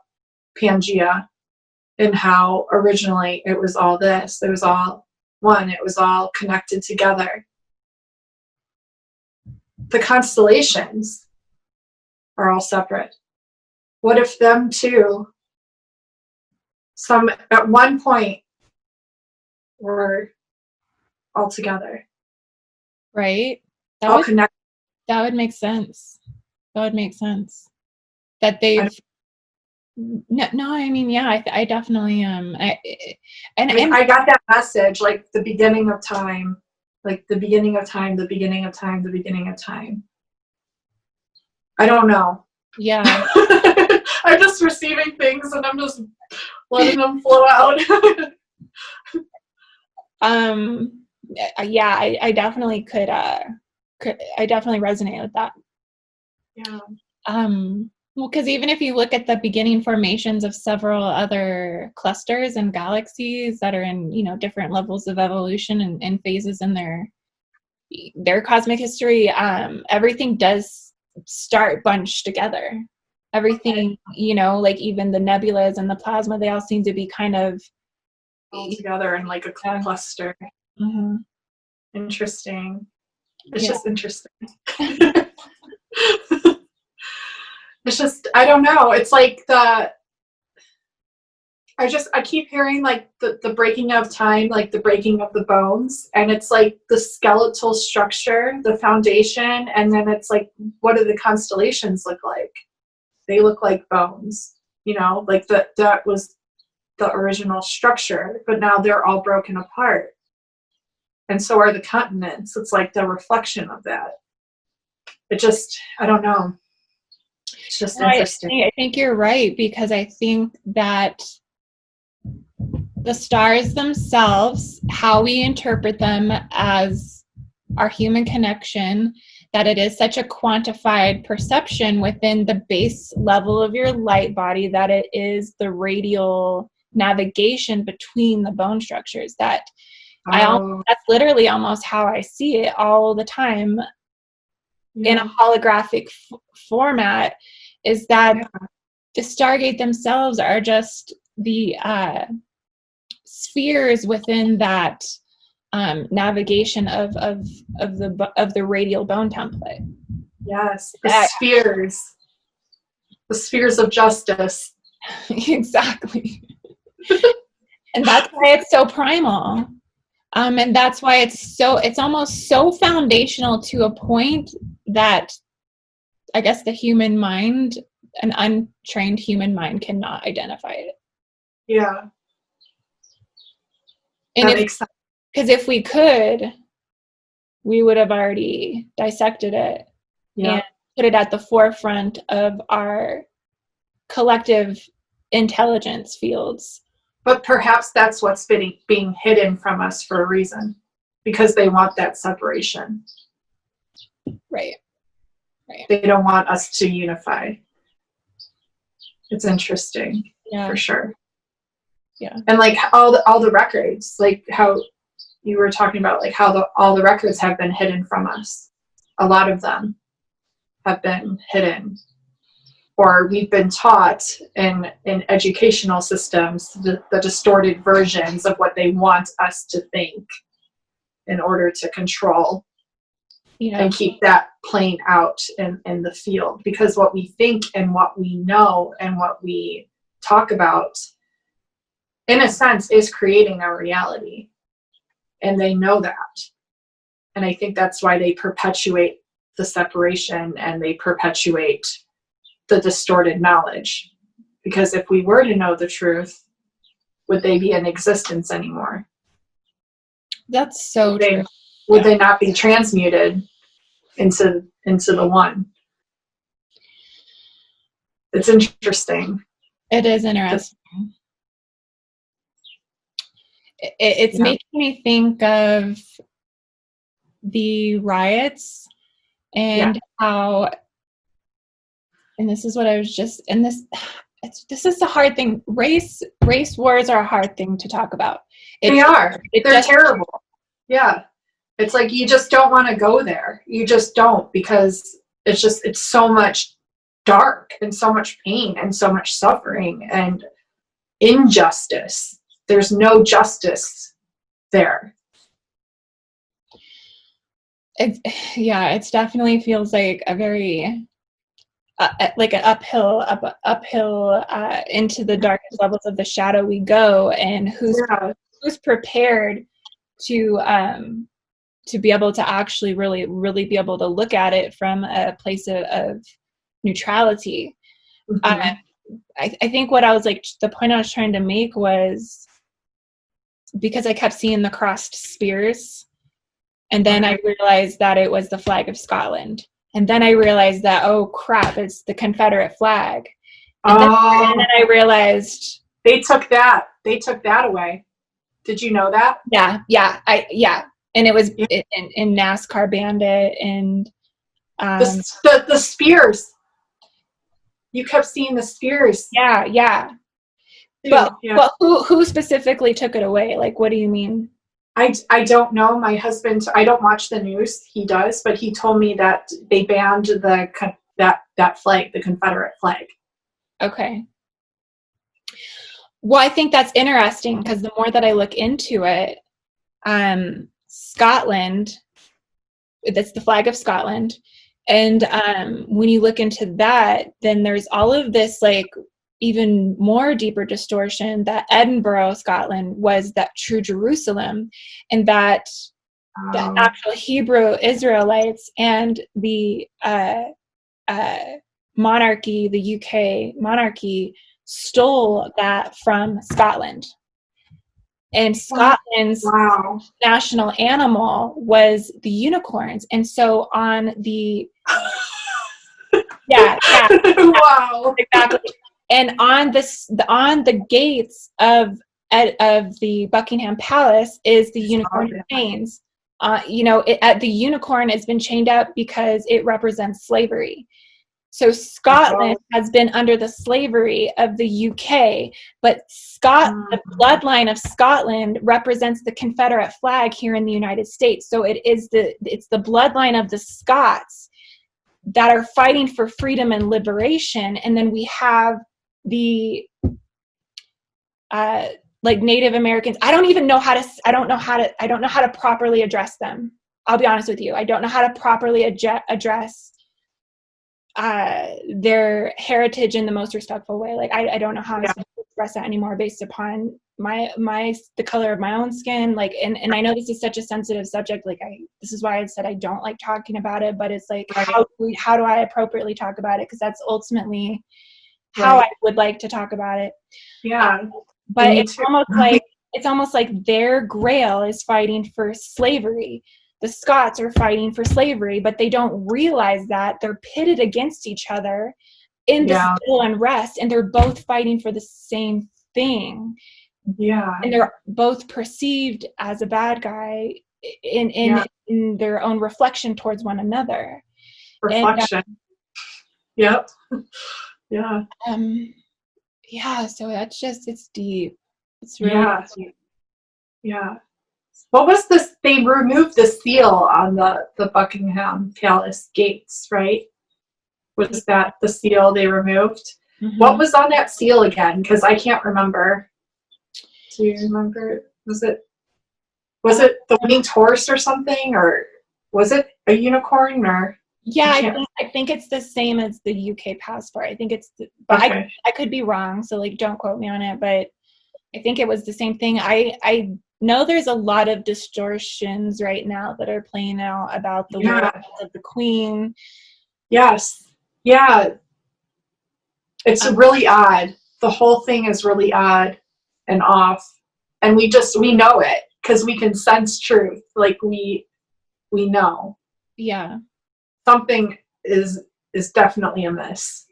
Pangea and how originally it was all this, it was all one, it was all connected together. The constellations are all separate. What if them too, at one point, were all together?
Right?
All connected.
That would make sense. That they've no, I mean, yeah, I definitely
I got that message, like the beginning of time, like the beginning of time, the beginning of time, the beginning of time. I don't know.
Yeah.
I'm just receiving things and I'm just letting them flow out.
Yeah, I definitely could I definitely resonate with that.
Yeah.
Well, because even if you look at the beginning formations of several other clusters and galaxies that are in, different levels of evolution and phases in their cosmic history, everything does start bunched together. Everything, like even the nebulas and the plasma, they all seem to be kind of
all together in like a cluster.
Mm-hmm.
Interesting. It's just interesting. It's just, I don't know. It's like I keep hearing like the breaking of time, like the breaking of the bones. And it's like the skeletal structure, the foundation. And then it's like, what do the constellations look like? They look like bones, like that was the original structure, but now they're all broken apart. And so are the continents. It's like the reflection of that. It just, I don't know. It's just interesting.
I think you're right, because I think that the stars themselves, how we interpret them as our human connection, that it is such a quantified perception within the base level of your light body, that it is the radial navigation between the bone structures. That's literally almost how I see it all the time in a holographic format, is that the Stargate themselves are just the spheres within that navigation of the radial bone template.
Yes, the spheres of justice.
Exactly. And that's why it's so primal. And that's why it's almost so foundational to a point that I guess the human mind, an untrained human mind, cannot identify it.
Yeah.
And because if we could, we would have already dissected it and put it at the forefront of our collective intelligence fields.
But perhaps that's what's being hidden from us for a reason, because they want that separation.
Right.
They don't want us to unify. It's interesting, for sure.
Yeah.
And like all the records, like how you were talking about, like how all the records have been hidden from us. A lot of them have been hidden, or we've been taught in educational systems the distorted versions of what they want us to think in order to control and keep that playing out in the field. Because what we think and what we know and what we talk about, in a sense, is creating our reality. And they know that. And I think that's why they perpetuate the separation and they perpetuate the distorted knowledge. Because if we were to know the truth, would they be in existence anymore?
That's so true.
Would they not be transmuted into the one? It's interesting.
It is interesting. It's making me think of the riots and how, and this is what I was just, and this is the hard thing. Race wars are a hard thing to talk about.
They're terrible. Yeah. It's like, you just don't want to go there. You just don't, because it's so much dark and so much pain and so much suffering and injustice. There's no justice there.
It definitely feels like a very like an uphill into the darkest levels of the shadow we go, and who's prepared to be able to actually really be able to look at it from a place of neutrality. I think what I was like, the point I was trying to make was, because I kept seeing the crossed spears, and then I realized that it was the flag of Scotland, and then I realized that, oh crap, it's the Confederate flag, and then I realized
they took that away. Did you know that?
Yeah, and it was in NASCAR Bandit, and
the spears. You kept seeing the spears.
Yeah. But who specifically took it away? Like, what do you mean?
I don't know. My husband, I don't watch the news. He does, but he told me that they banned that flag, the Confederate flag.
Okay. Well, I think that's interesting, because the more that I look into it, Scotland, that's the flag of Scotland. And when you look into that, then there's all of this, like, even more deeper distortion that Edinburgh, Scotland, was that true Jerusalem, and that the actual Hebrew Israelites and the monarchy, the UK monarchy, stole that from Scotland. And Scotland's national animal was the unicorns. And so on the
wow,
exactly. And on the gates of the Buckingham Palace is the unicorn chains. The unicorn has been chained up because it represents slavery. So Scotland has been under the slavery of the UK, but the bloodline of Scotland represents the Confederate flag here in the United States. So it's the bloodline of the Scots that are fighting for freedom and liberation. And then we have the like Native Americans. I don't know how to properly address them. I'll be honest with you. I don't know how to properly address their heritage in the most respectful way. Like, I don't know how to express that anymore based upon the color of my own skin. Like, and I know this is such a sensitive subject. Like, this is why I said I don't like talking about it, but it's like, how do I appropriately talk about it? Because that's ultimately how I would like to talk about it.
Yeah.
But it's almost like their Grail is fighting for slavery. The Scots are fighting for slavery, but they don't realize that they're pitted against each other in this civil unrest, and they're both fighting for the same thing.
Yeah.
And they're both perceived as a bad guy in their own reflection towards one another.
Reflection. Yep. Yeah.
So that's just, it's deep. It's really deep.
Yeah. What was this? They removed the seal on the Buckingham Palace gates, right? Was that the seal they removed?
Mm-hmm.
What was on that seal again? Because I can't remember. Do you remember? Was it the winged horse or something, or was it a unicorn? Or
yeah, I think it's the same as the UK passport. I think it's, but
okay.
I could be wrong, so like don't quote me on it. But I think it was the same thing. I know there's a lot of distortions right now that are playing out about the world of the Queen.
Yes. Yeah. It's really odd. The whole thing is really odd and off. And we know it because we can sense truth. Like we know.
Yeah.
Something is definitely amiss.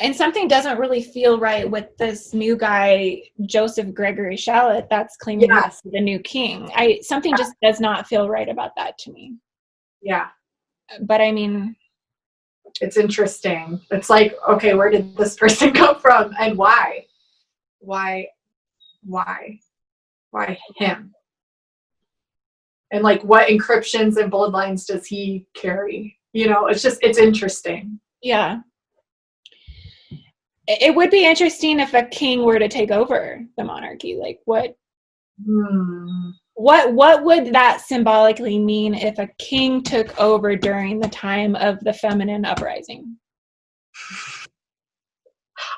And something doesn't really feel right with this new guy, Joseph Gregory Shalit, that's claiming he's the new king. Something just does not feel right about that to me.
Yeah.
But I mean,
it's interesting. It's like, okay, where did this person come from and why? Why him? And like, what encryptions and bloodlines does he carry? You know, it's interesting.
Yeah. It would be interesting if a king were to take over the monarchy. Like what would that symbolically mean if a king took over during the time of the feminine uprising?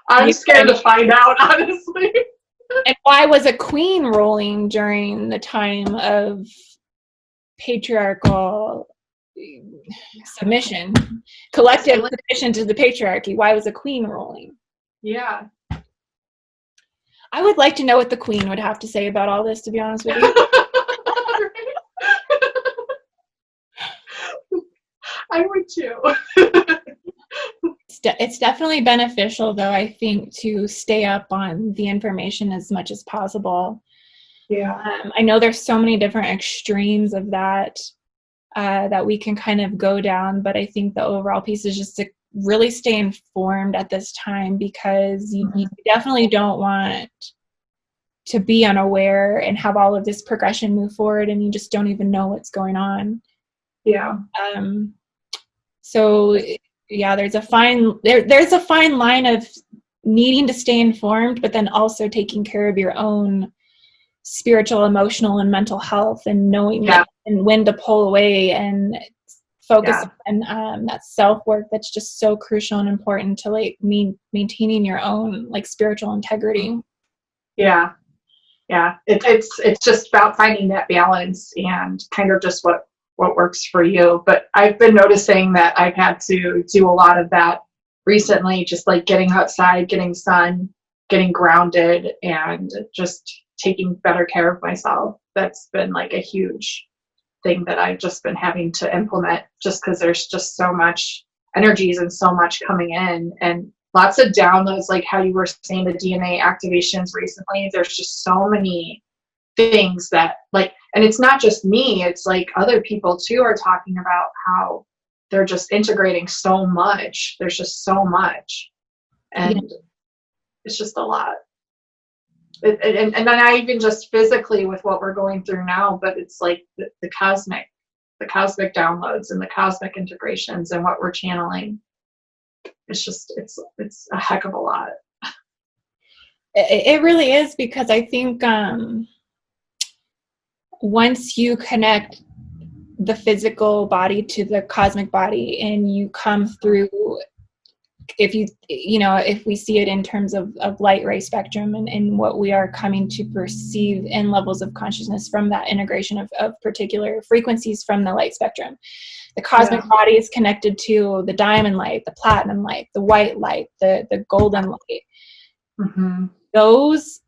I'm scared to find out, honestly.
And why was a queen ruling during the time of patriarchal submission, collective submission to the patriarchy? Why was a queen ruling?
Yeah.
I would like to know what the queen would have to say about all this, to be honest with you.
I would too.
It's definitely beneficial, though, I think, to stay up on the information as much as possible.
Yeah.
I know there's so many different extremes of that that we can kind of go down, but I think the overall piece is just to really stay informed at this time, because you definitely don't want to be unaware and have all of this progression move forward and you just don't even know what's going on.
Yeah.
So yeah, there's a fine line of needing to stay informed, but then also taking care of your own spiritual, emotional, and mental health, and knowing and when to pull away and focus on that self-work that's just so crucial and important to like maintaining your own like spiritual integrity.
Yeah. It's just about finding that balance and kind of just what works for you. But I've been noticing that I've had to do a lot of that recently, just like getting outside, getting sun, getting grounded, and just taking better care of myself. That's been like a huge thing that I've just been having to implement, just because there's just so much energies and so much coming in, and lots of downloads, like how you were saying, the DNA activations recently. There's just so many things that like, and it's not just me, it's like other people too are talking about how they're just integrating so much. There's just so much, and it's just a lot. And not even just physically with what we're going through now, but it's like the cosmic downloads and the cosmic integrations and what we're channeling. It's just, it's a heck of a lot.
It really is, because I think once you connect the physical body to the cosmic body and you come through, if we see it in terms of light ray spectrum and what we are coming to perceive in levels of consciousness from that integration of particular frequencies from the light spectrum, the cosmic body is connected to the diamond light, the platinum light, the white light, the golden light.
Mm-hmm.
Those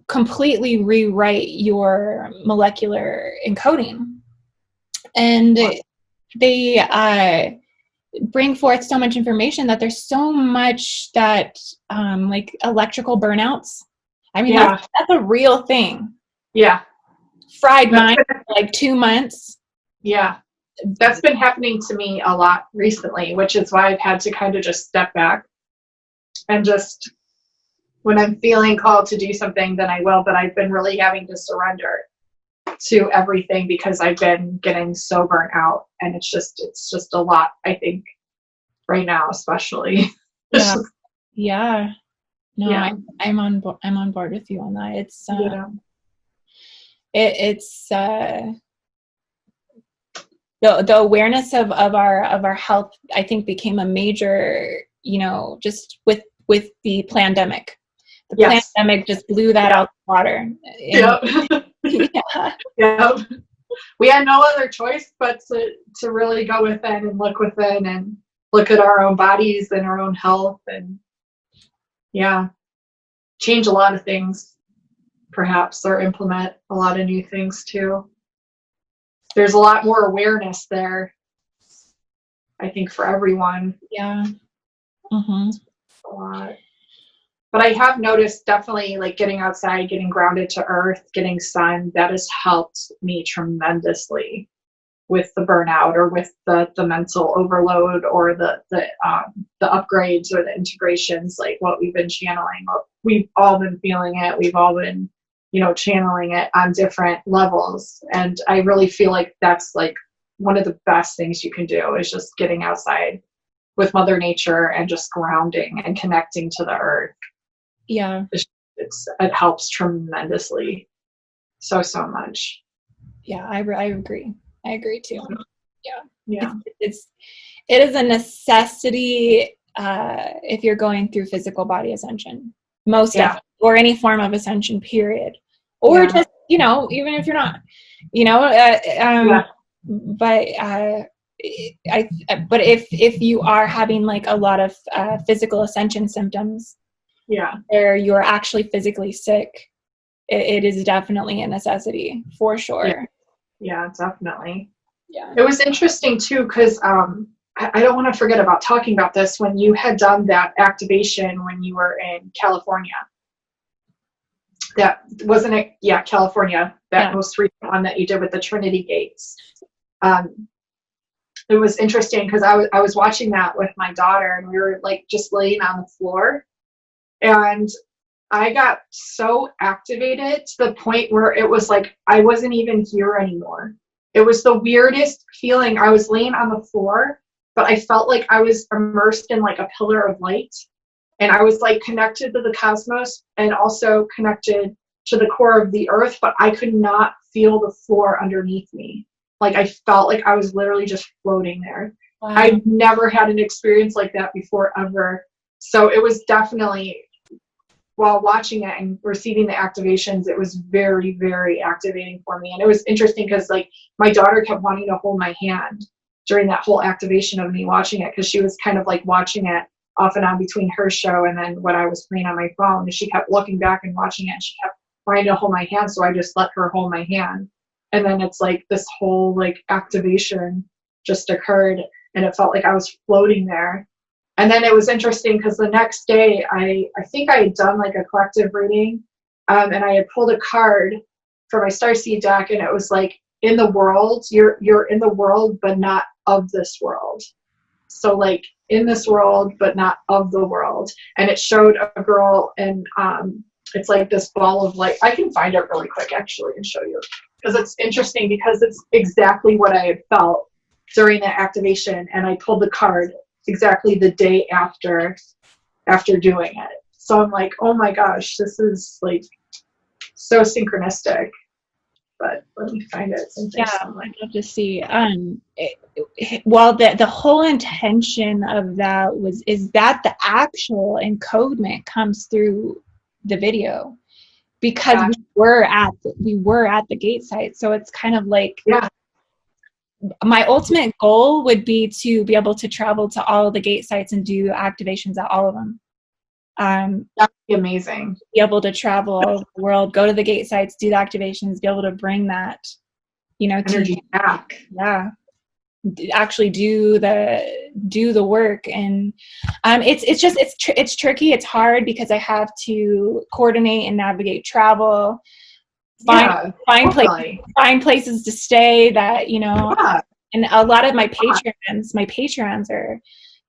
completely rewrite your molecular encoding, and they bring forth so much information that there's so much that like electrical burnouts. I mean, that's a real thing.
Yeah.
Fried mind for like 2 months.
Yeah. That's been happening to me a lot recently, which is why I've had to kind of just step back and just when I'm feeling called to do something, then I will, but I've been really having to surrender to everything because I've been getting so burnt out, and it's just a lot, I think, right now, especially.
Yeah. Yeah. No,
Yeah.
I'm on board with you on that. It's
Yeah.
it's the awareness of our health, I think, became a major, just with the pandemic. The
Yes.
pandemic just blew that out of the water.
Yep.
Yeah.
Yep. We had no other choice but to really go within and look within and look at our own bodies and our own health, and change a lot of things, perhaps, or implement a lot of new things too. There's a lot more awareness there, I think, for everyone.
Yeah. Mm-hmm.
A lot. But I have noticed, definitely, like getting outside, getting grounded to earth, getting sun, that has helped me tremendously with the burnout, or with the mental overload, or the upgrades or the integrations, like what we've been channeling. We've all been feeling it. We've all been, channeling it on different levels. And I really feel like that's like one of the best things you can do, is just getting outside with Mother Nature and just grounding and connecting to the earth.
Yeah.
It helps tremendously. So much.
Yeah, I agree. I agree too.
Yeah.
It is a necessity if you're going through physical body ascension, most definitely, or any form of ascension, period. Or just, even if you're not, but if you are having like a lot of physical ascension symptoms, where you're actually physically sick, it is definitely a necessity, for sure.
Yeah, definitely.
Yeah.
It was interesting too, because I don't want to forget about talking about this, when you had done that activation when you were in California. That wasn't it? Yeah, California. That most recent one that you did with the Trinity Gates. It was interesting because I was watching that with my daughter, and we were like just laying on the floor, and I got so activated to the point where it was like I wasn't even here anymore. It was the weirdest feeling. I was laying on the floor, but I felt like I was immersed in like a pillar of light. And I was like connected to the cosmos and also connected to the core of the earth, but I could not feel the floor underneath me. Like I felt like I was literally just floating there. Wow. I've never had an experience like that before, ever. So it was definitely, while watching it and receiving the activations, it was very, very activating for me. And it was interesting because like my daughter kept wanting to hold my hand during that whole activation of me watching it, because she was kind of like watching it off and on between her show and then what I was playing on my phone. And she kept looking back and watching it, and she kept trying to hold my hand. So I just let her hold my hand. And then it's like this whole like activation just occurred, and it felt like I was floating there. And then it was interesting because the next day I think I had done like a collective reading, and I had pulled a card for my starseed deck, and it was like, in the world, you're in the world, but not of this world. So like in this world, but not of the world. And it showed a girl, and it's like this ball of light. I can find it really quick actually and show you, because it's interesting, because it's exactly what I had felt during that activation. And I pulled the card exactly the day after doing it. So I'm like, oh my gosh, this is like so synchronistic. But let me find it.
I'd love to see. Well, the whole intention of that is that the actual encodement comes through the video, because we were at the gate site. So it's kind of like, my ultimate goal would be to be able to travel to all of the gate sites and do activations at all of them.
That'd be amazing.
Be able to travel all over the world, go to the gate sites, do the activations, be able to bring that,
energy back.
Yeah. Actually do the work. And it's tricky. It's hard because I have to coordinate and navigate travel, find places to stay that, and a lot of my patrons are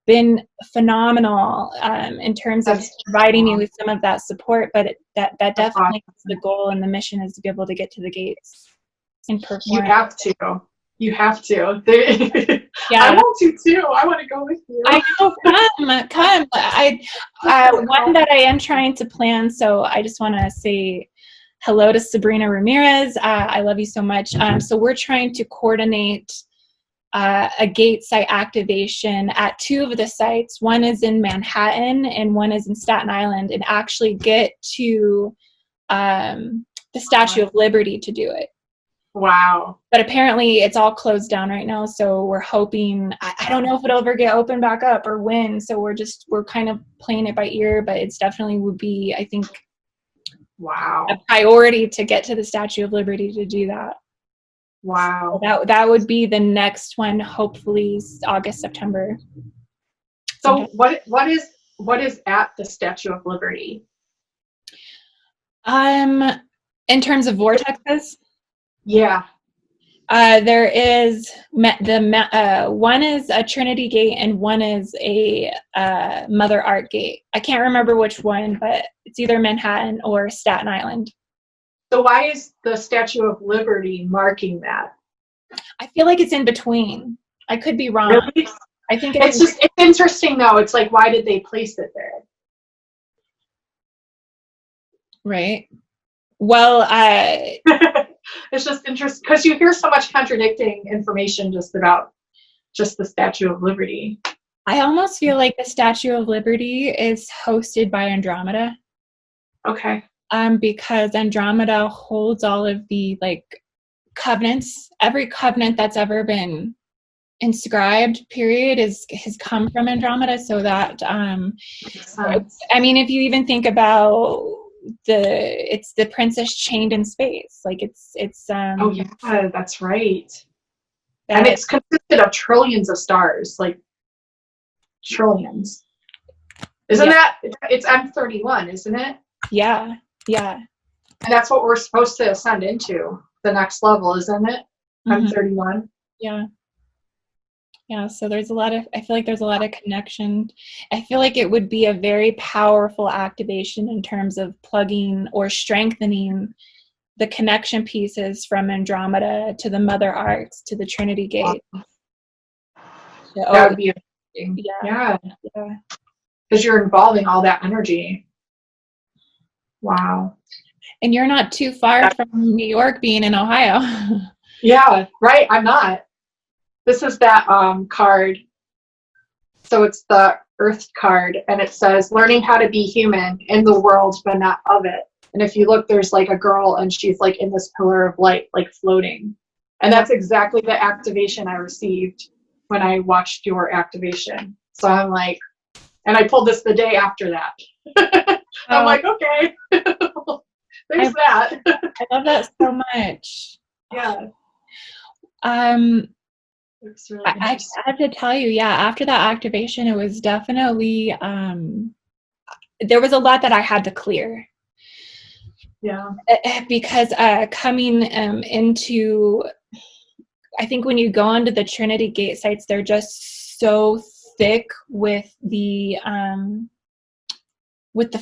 been phenomenal in terms of providing me with some of that support, but that definitely is the goal, and the mission is to be able to get to the gates and perform.
You have to.
Yeah.
I want to too. I want to go with you.
I know, come. One that I am trying to plan, so I just want to say hello to Sabrina Ramirez. I love you so much. So we're trying to coordinate a gate site activation at 2 of the sites. One is in Manhattan and one is in Staten Island, and actually get to the Statue of Liberty to do it.
Wow.
But apparently it's all closed down right now, so we're hoping, I don't know if it'll ever get opened back up or when, so we're kind of playing it by ear, but it's definitely would be, I think,
wow,
a priority to get to the Statue of Liberty to do that.
Wow.
So that would be the next one, hopefully August, September.
So what is at the Statue of Liberty?
In terms of vortexes?
Yeah.
There is one is a Trinity Gate and one is a Mother Art Gate. I can't remember which one, but it's either Manhattan or Staten Island.
So why is the Statue of Liberty marking that?
I feel like it's in between. I could be wrong.
Really?
I think
it's interesting though. It's like, why did they place it there?
Right. Well,
it's just interesting because you hear so much contradicting information just about just the Statue of Liberty.
I almost feel like the Statue of Liberty is hosted by Andromeda.
Okay.
Because Andromeda holds all of the covenants. Every covenant that's ever been inscribed, period, has come from Andromeda. So that I mean, if you even think about it's the princess chained in space.
oh yeah, that's right. And it's consisted of trillions of stars, like trillions. Isn't that it's M31, isn't it?
Yeah. Yeah.
And that's what we're supposed to ascend into, the next level, isn't it?
Mm-hmm.
M31.
Yeah. Yeah, so I feel like there's a lot of connection. I feel like it would be a very powerful activation in terms of plugging or strengthening the connection pieces from Andromeda to the Mother Arcs to the Trinity Gate.
That would be amazing. Yeah. Because you're involving all that energy. Wow.
And you're not too far from New York, being in Ohio.
Yeah, right. I'm not. This is that card. So it's the Earth card, and it says, learning how to be human in the world, but not of it. And if you look, there's like a girl, and she's like in this pillar of light, like floating. And that's exactly the activation I received when I watched your activation. So I'm like, and I pulled this the day after that. I'm like, okay, there's that.
I love that so much.
Yeah.
It's really I have to tell you, after that activation, it was definitely, there was a lot that I had to clear.
Yeah.
Because coming into, I think when you go onto the Trinity Gate sites, they're just so thick with the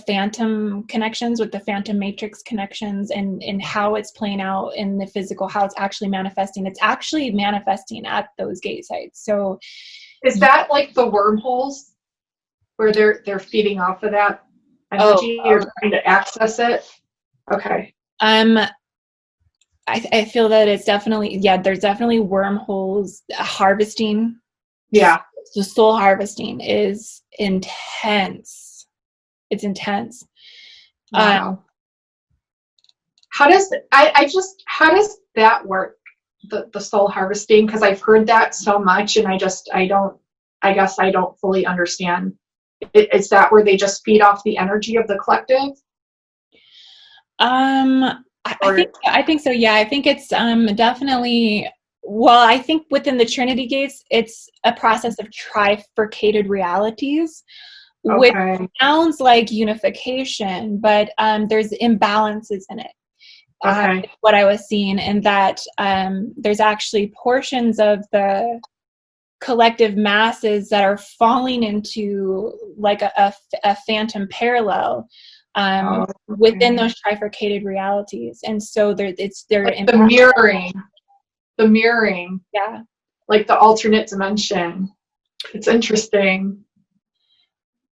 phantom connections, with the phantom matrix connections, and how it's playing out in the physical, how it's actually manifesting. It's actually manifesting at those gate sites. So
is that like the wormholes where they're feeding off of that energy or trying to access it? Okay.
I feel that it's definitely, there's definitely wormholes. Harvesting. Yeah. So soul harvesting is intense. It's intense.
Wow. How does that work? The soul harvesting? Because I've heard that so much, and I guess I don't fully understand. Is that where they just feed off the energy of the collective?
I think so. Yeah, I think it's definitely. Well, I think within the Trinity Gates, it's a process of trifurcated realities. Which sounds like unification, but there's imbalances in it. What I was seeing, and that there's actually portions of the collective masses that are falling into like a phantom parallel within those trifurcated realities. And so they're
like the mirroring,
yeah,
like the alternate dimension. It's interesting.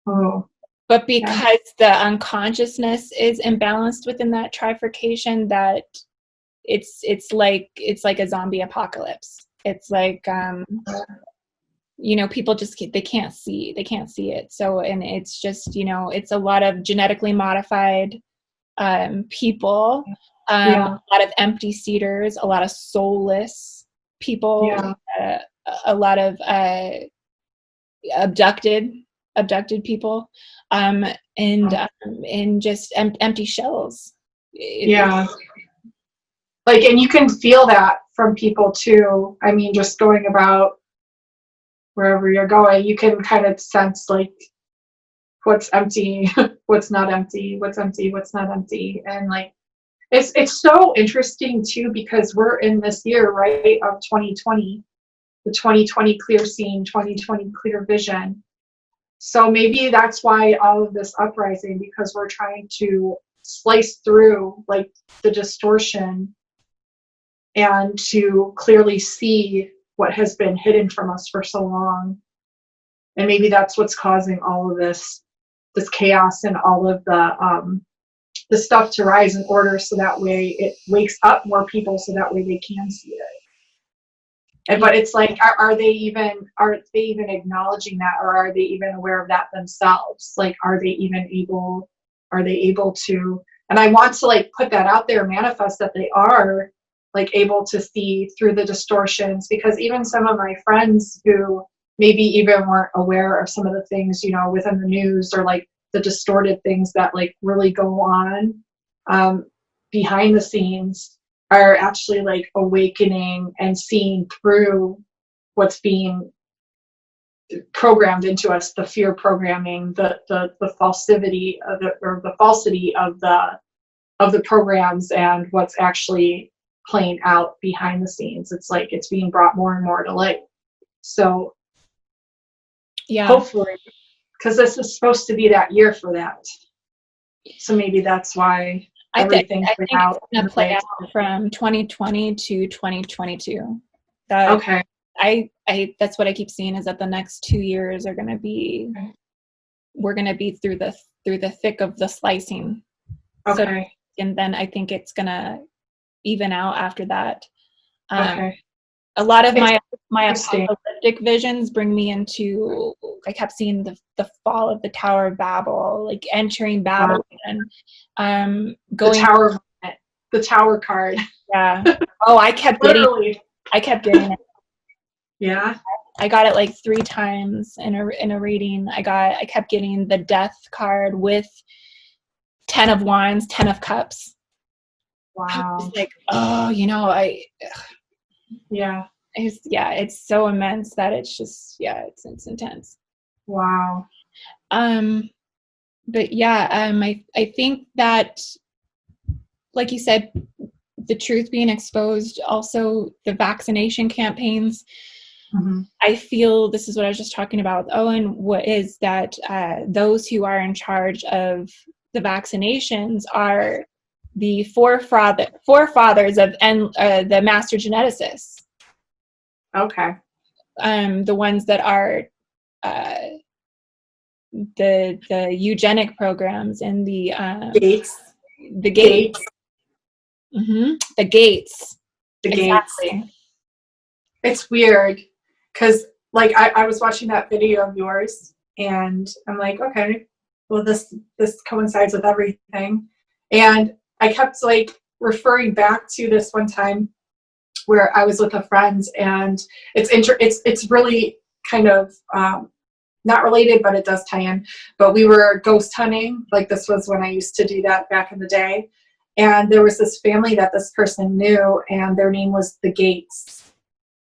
But because the unconsciousness is imbalanced within that trifurcation, that it's like a zombie apocalypse. It's like people just they can't see it. So, and it's just it's a lot of genetically modified people, a lot of empty seaters, a lot of soulless people, a lot of abducted people, and just empty shells.
Like, and you can feel that from people too. I mean, just going about wherever you're going, you can kind of sense like what's empty, what's not empty, what's empty, what's not empty. And like it's so interesting too, because we're in this year, right, of 2020, the 2020 clear seeing, 2020 clear vision. So maybe that's why all of this uprising, because we're trying to slice through like the distortion and to clearly see what has been hidden from us for so long. And maybe that's what's causing all of this chaos and all of the stuff to rise in order, so that way it wakes up more people, so that way they can see it. And but it's like, are they even acknowledging that, or are they even aware of that themselves? Like, are they able to? And I want to like put that out there, manifest that they are like able to see through the distortions, because even some of my friends who maybe even weren't aware of some of the things, within the news, or like the distorted things that like really go on behind the scenes, are actually like awakening and seeing through what's being programmed into us, the fear programming, the falsity of it, or the falsity of the programs, and what's actually playing out behind the scenes. It's like it's being brought more and more to light. So hopefully, because this is supposed to be that year for that, so maybe that's why everything's
I think it's going to play out from 2020 to 2022. That's what I keep seeing, is that the next 2 years are going to be, we're going to be through the thick of the slicing. So, and then I think it's going to even out after that. A lot of my apocalyptic visions bring me into, I kept seeing the fall of the Tower of Babel, like entering Babylon, and going
the tower card.
Yeah. Oh, I kept getting it.
Yeah.
I got it like 3 times in a reading. I kept getting the death card with 10 of Wands, 10 of Cups.
Wow.
I was like, it's so immense that it's just, it's intense.
Wow.
But I think that, like you said, the truth being exposed, also the vaccination campaigns. Mm-hmm. I feel this is what I was just talking about, Owen, what is that those who are in charge of the vaccinations are the forefathers of the master geneticists.
Okay.
The ones that are the eugenic programs and the gates. Mm-hmm. The gates.
Gates. It's weird, because like I was watching that video of yours, and I'm like, okay, well this coincides with everything. And I kept like referring back to this one time where I was with a friend, and it's really kind of not related, but it does tie in. But we were ghost hunting. Like, this was when I used to do that back in the day. And there was this family that this person knew, and their name was the Gates.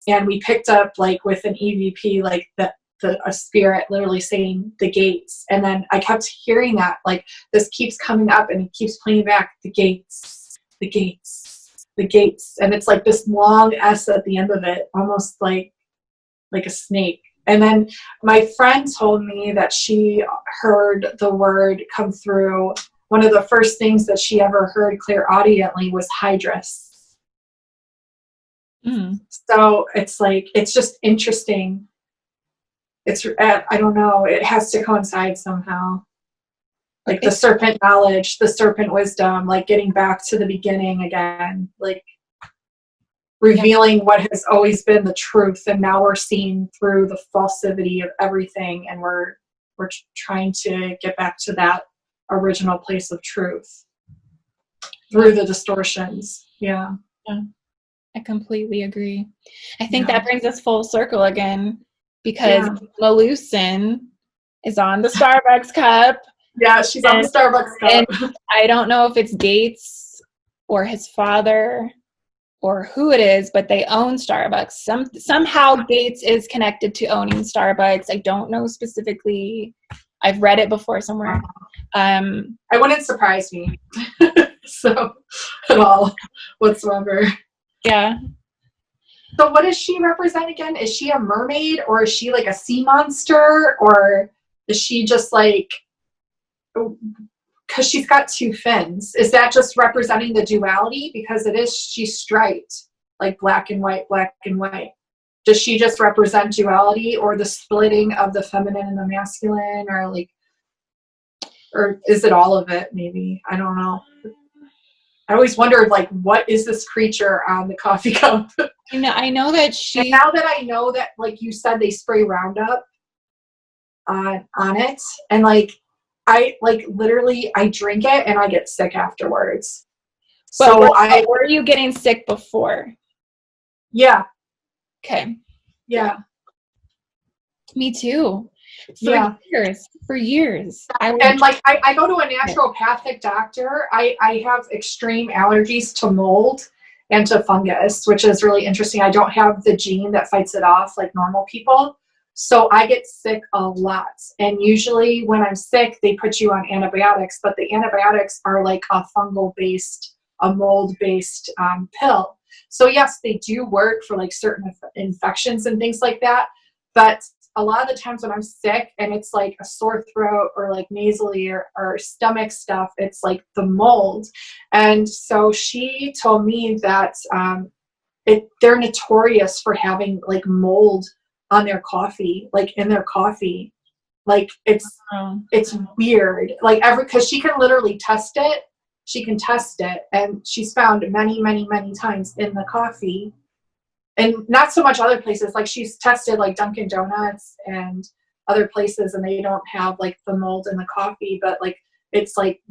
And we picked up like with an EVP, like a spirit literally saying the Gates. And then I kept hearing that, like, this keeps coming up, and it keeps playing back, the Gates, the Gates, the Gates. And it's like this long S at the end of it, almost like like a snake. And then my friend told me that she heard the word come through. One of the first things that she ever heard clairaudiently was hydrus. So it's like, it's just interesting. It's, I don't know, it has to coincide somehow. Like the serpent knowledge, the serpent wisdom, like getting back to the beginning again, like revealing what has always been the truth. And now we're seeing through the falsity of everything. And we're trying to get back to that original place of truth through the distortions. Yeah.
I completely agree. I think that brings us full circle again, because Malusin is on the Starbucks cup.
Yeah, she's on the Starbucks cup.
And I don't know if it's Gates or his father or who it is, but they own Starbucks. Somehow Gates is connected to owning Starbucks. I don't know specifically. I've read it before somewhere.
It wouldn't surprise me. So, at all, whatsoever.
Yeah.
So what does she represent again? Is she a mermaid, or is she like a sea monster, or is she just like, because she's got two fins, is that just representing the duality? Because she's striped, like black and white, black and white. Does she just represent duality, or the splitting of the feminine and the masculine, or is it all of it? Maybe, I don't know. I always wondered, like, what is this creature on the coffee cup?
I know that
and now that I know that, like you said, they spray Roundup on it, and like I literally drink it and I get sick afterwards.
But were you getting sick before?
Yeah.
Okay.
Yeah.
Me too. For years. I
go to a naturopathic doctor. I have extreme allergies to mold and to fungus, which is really interesting. I don't have the gene that fights it off like normal people. So I get sick a lot. And usually when I'm sick, they put you on antibiotics, but the antibiotics are like a fungal-based, a mold-based pill. So yes, they do work for like certain infections and things like that. But a lot of the times when I'm sick and it's like a sore throat or like nasally or stomach stuff, it's like the mold. And so she told me that they're notorious for having like mold on their coffee, like in their coffee. Like it's weird. Like because she can literally test it. She can test it, and she's found many, many, many times in the coffee. And not so much other places. Like she's tested like Dunkin' Donuts and other places, and they don't have like the mold in the coffee, but like it's like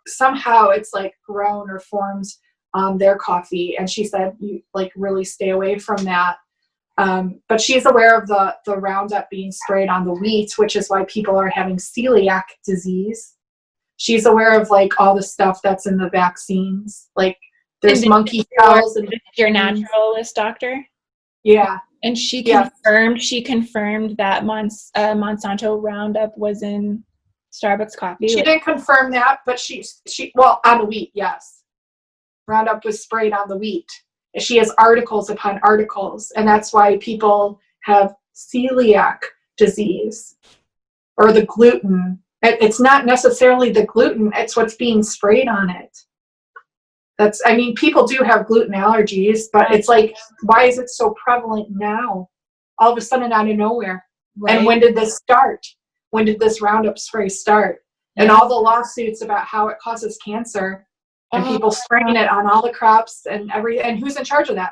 somehow it's like grown or formed on their coffee. And she said you like really stay away from that. But she's aware of the Roundup being sprayed on the wheat, which is why people are having celiac disease. She's aware of like all the stuff that's in the vaccines, like there's monkey cells. And
your naturalist doctor?
Yeah.
And she confirmed that Monsanto Roundup was in Starbucks coffee.
She didn't confirm that, but she on the wheat, yes. Roundup was sprayed on the wheat. She has articles upon articles, and that's why people have celiac disease or the gluten. It's not necessarily the gluten, it's what's being sprayed on it. People do have gluten allergies, but it's like, why is it so prevalent now? All of a sudden out of nowhere. Right. And when did this start? When did this Roundup spray start? Yeah. And all the lawsuits about how it causes cancer and people spraying it on all the crops and and who's in charge of that?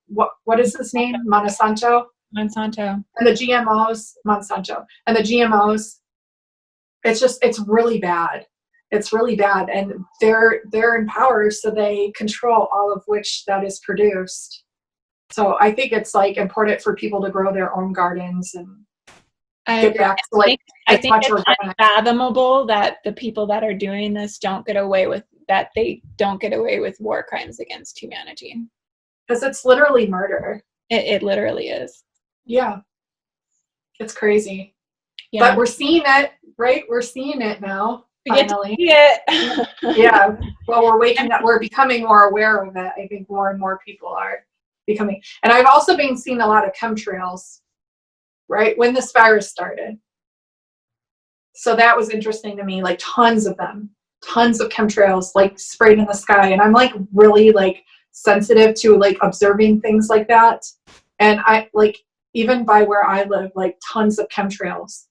What is his name? Monsanto?
Monsanto.
And the GMOs, Monsanto. And the GMOs, it's really bad. It's really bad, and they're in power, so they control all of which that is produced. So I think it's like important for people to grow their own gardens and get back to like
I think it's unfathomable that the people that are doing this don't get away with war crimes against humanity.
Because it's literally murder.
It literally is.
Yeah, it's crazy. Yeah. But we're seeing it, right? We're seeing it now. Finally. Yeah. Well, we're waking up. We're becoming more aware of it. I think more and more people are becoming. And I've also been seeing a lot of chemtrails right? When this virus started. So that was interesting to me, like tons of them, tons of chemtrails like sprayed in the sky. And I'm like really like sensitive to like observing things like that. And I like, even by where I live, like tons of chemtrails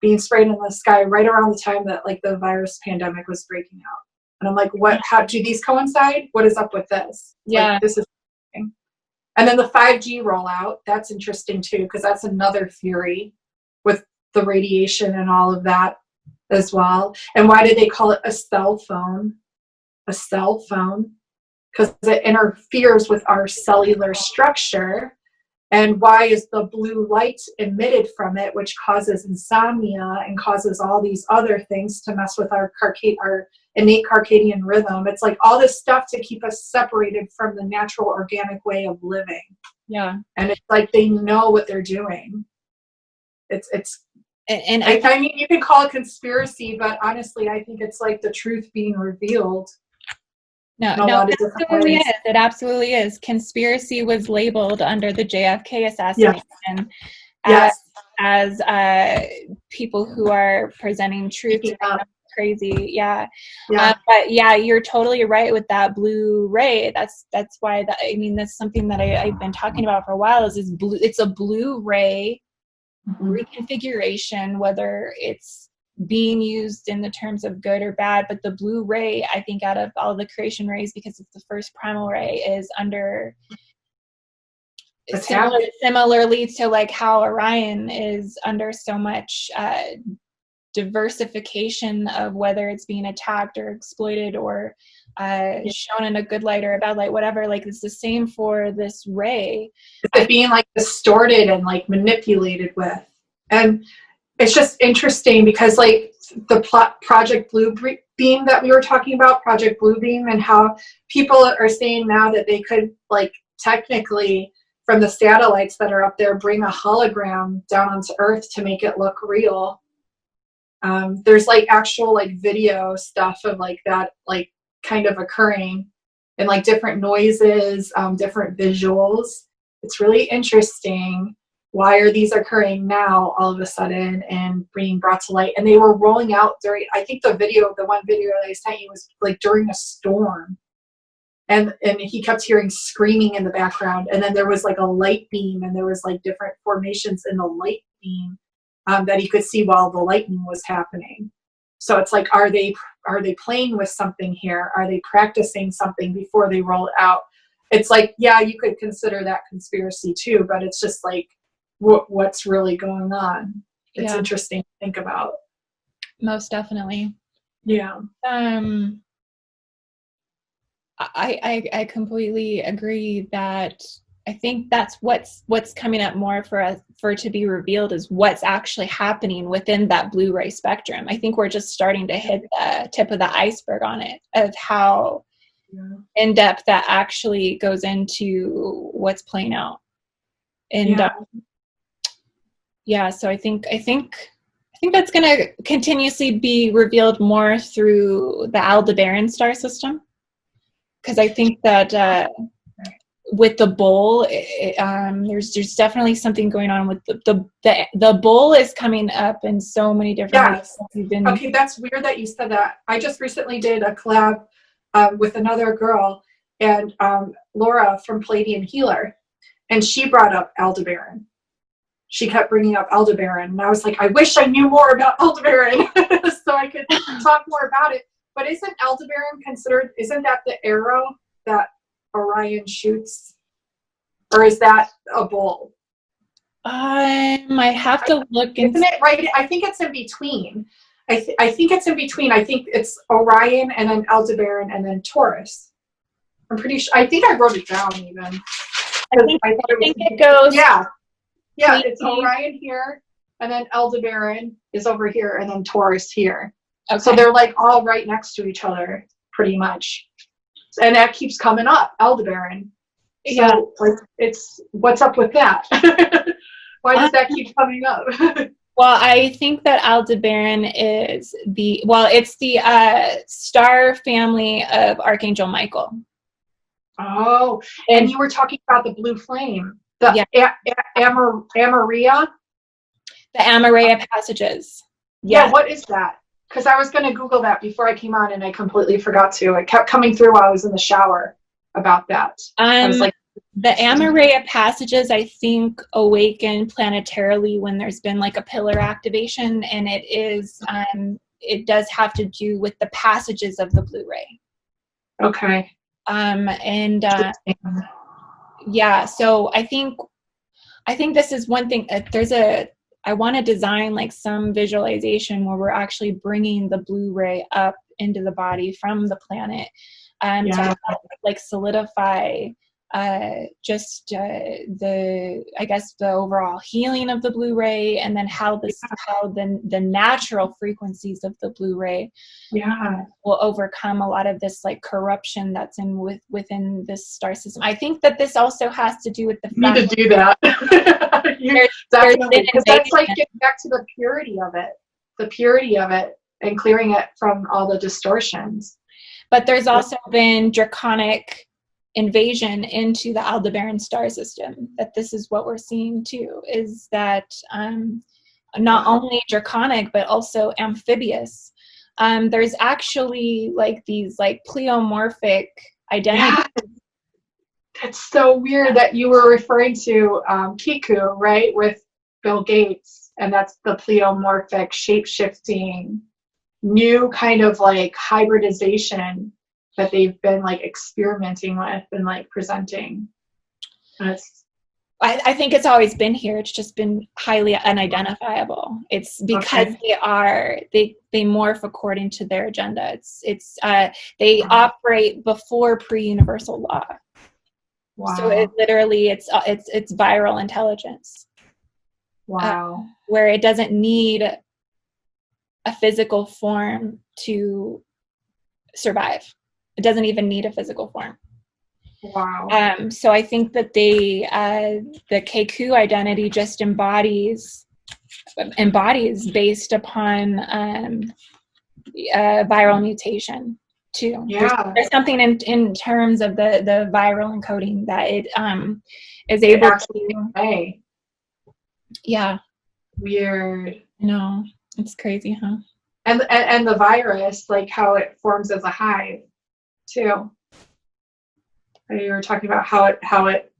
being sprayed in the sky right around the time that like the virus pandemic was breaking out. And I'm like, what, how do these coincide? What is up with this?
Yeah.
Like, this is interesting. And then the 5G rollout, that's interesting too, because that's another theory with the radiation and all of that as well. And why did they call it a cell phone? A cell phone? Because it interferes with our cellular structure. And why is the blue light emitted from it, which causes insomnia and causes all these other things to mess with our innate circadian rhythm? It's like all this stuff to keep us separated from the natural organic way of living.
Yeah.
And it's like they know what they're doing. I mean, you can call it conspiracy, but honestly, I think it's like the truth being revealed.
No, it absolutely is. It absolutely is. Conspiracy was labeled under the JFK assassination as people who are presenting truth. Crazy, yeah. But yeah, you're totally right with that blue ray. That's why I mean, that's something that I've been talking about for a while. Is blue? It's a blue ray reconfiguration, whether it's being used in the terms of good or bad, but the blue ray, I think out of all the creation rays, because it's the first primal ray, is under similarly to like how Orion is under so much diversification of whether it's being attacked or exploited or shown in a good light or a bad light, whatever. Like it's the same for this ray.
It's being like distorted and like manipulated with. And it's just interesting because like the Project Bluebeam that we were talking about, Project Bluebeam, and how people are saying now that they could like technically from the satellites that are up there bring a hologram down onto Earth to make it look real. There's like actual like video stuff of like that like kind of occurring and like different noises, different visuals. It's really interesting. Why are these occurring now all of a sudden and being brought to light? And they were rolling out during, I think the one video that I sent you was like during a storm. And he kept hearing screaming in the background. And then there was like a light beam and there was like different formations in the light beam that he could see while the lightning was happening. So it's like, are they playing with something here? Are they practicing something before they roll it out? It's like, yeah, you could consider that conspiracy too, but it's just like, what's really going on? It's interesting to think about.
Most definitely.
Yeah.
I completely agree that I think that's what's coming up more for it to be revealed is what's actually happening within that blue ray spectrum. I think we're just starting to hit the tip of the iceberg on it, of how in depth that actually goes into what's playing out. And so I think that's going to continuously be revealed more through the Aldebaran star system, because I think that with the bull, there's definitely something going on with the bull is coming up in so many different ways.
Okay, that's weird that you said that. I just recently did a collab with another girl, and Laura from Palladian Healer, and she brought up Aldebaran. She kept bringing up Aldebaran, and I was like, I wish I knew more about Aldebaran so I could talk more about it. But isn't Aldebaran isn't that the arrow that Orion shoots? Or is that a bull?
I have to look.
Isn't it right? I think it's in between. I think it's in between. I think it's Orion and then Aldebaran and then Taurus. I'm pretty sure. I think I wrote it down even.
I think it goes.
Yeah, it's Orion here, and then Aldebaran is over here, and then Taurus here. Okay. So they're like all right next to each other, pretty much. And that keeps coming up, Aldebaran. So like, it's what's up with that? Why does that keep coming up?
Well, I think that Aldebaran is it's the star family of Archangel Michael.
Oh, and you were talking about the blue flame. The Amaria.
The Amareya passages.
Yeah, what is that? Because I was going to Google that before I came on and I completely forgot to. It kept coming through while I was in the shower about that. I was like,
the Amareya passages, I think, awaken planetarily when there's been like a pillar activation, and it is it does have to do with the passages of the blue ray.
Okay.
Yeah, so I think this is one thing. I want to design like some visualization where we're actually bringing the blue ray up into the body from the planet to help, like, solidify the overall healing of the blue ray, and then how the natural frequencies of the blue ray will overcome a lot of this like corruption that's within this star system. I think that this also has to do with the fact
need to do that. Definitely, because that's like getting back to the purity of it and clearing it from all the distortions.
But there's also been draconic invasion into the Aldebaran star system. That this is what we're seeing too, is that not only draconic but also amphibious. There's actually like these like pleomorphic identities.
Yeah. It's so weird that you were referring to Kiku, right, with Bill Gates, and that's the pleomorphic, shape-shifting, new kind of like hybridization that they've been like experimenting with and like presenting.
I think it's always been here. It's just been highly unidentifiable. It's because they morph according to their agenda. They operate before pre-universal law.
Wow.
So it literally it's viral intelligence.
Wow.
Where it doesn't need a physical form to survive. It doesn't even need a physical form.
Wow.
So I think that the Keku identity just embodies based upon viral mutation too.
Yeah.
There's something in terms of the viral encoding that it is able to. Yeah.
Weird.
No, it's crazy, huh?
And the virus, like how it forms as a hive too. You were talking about how it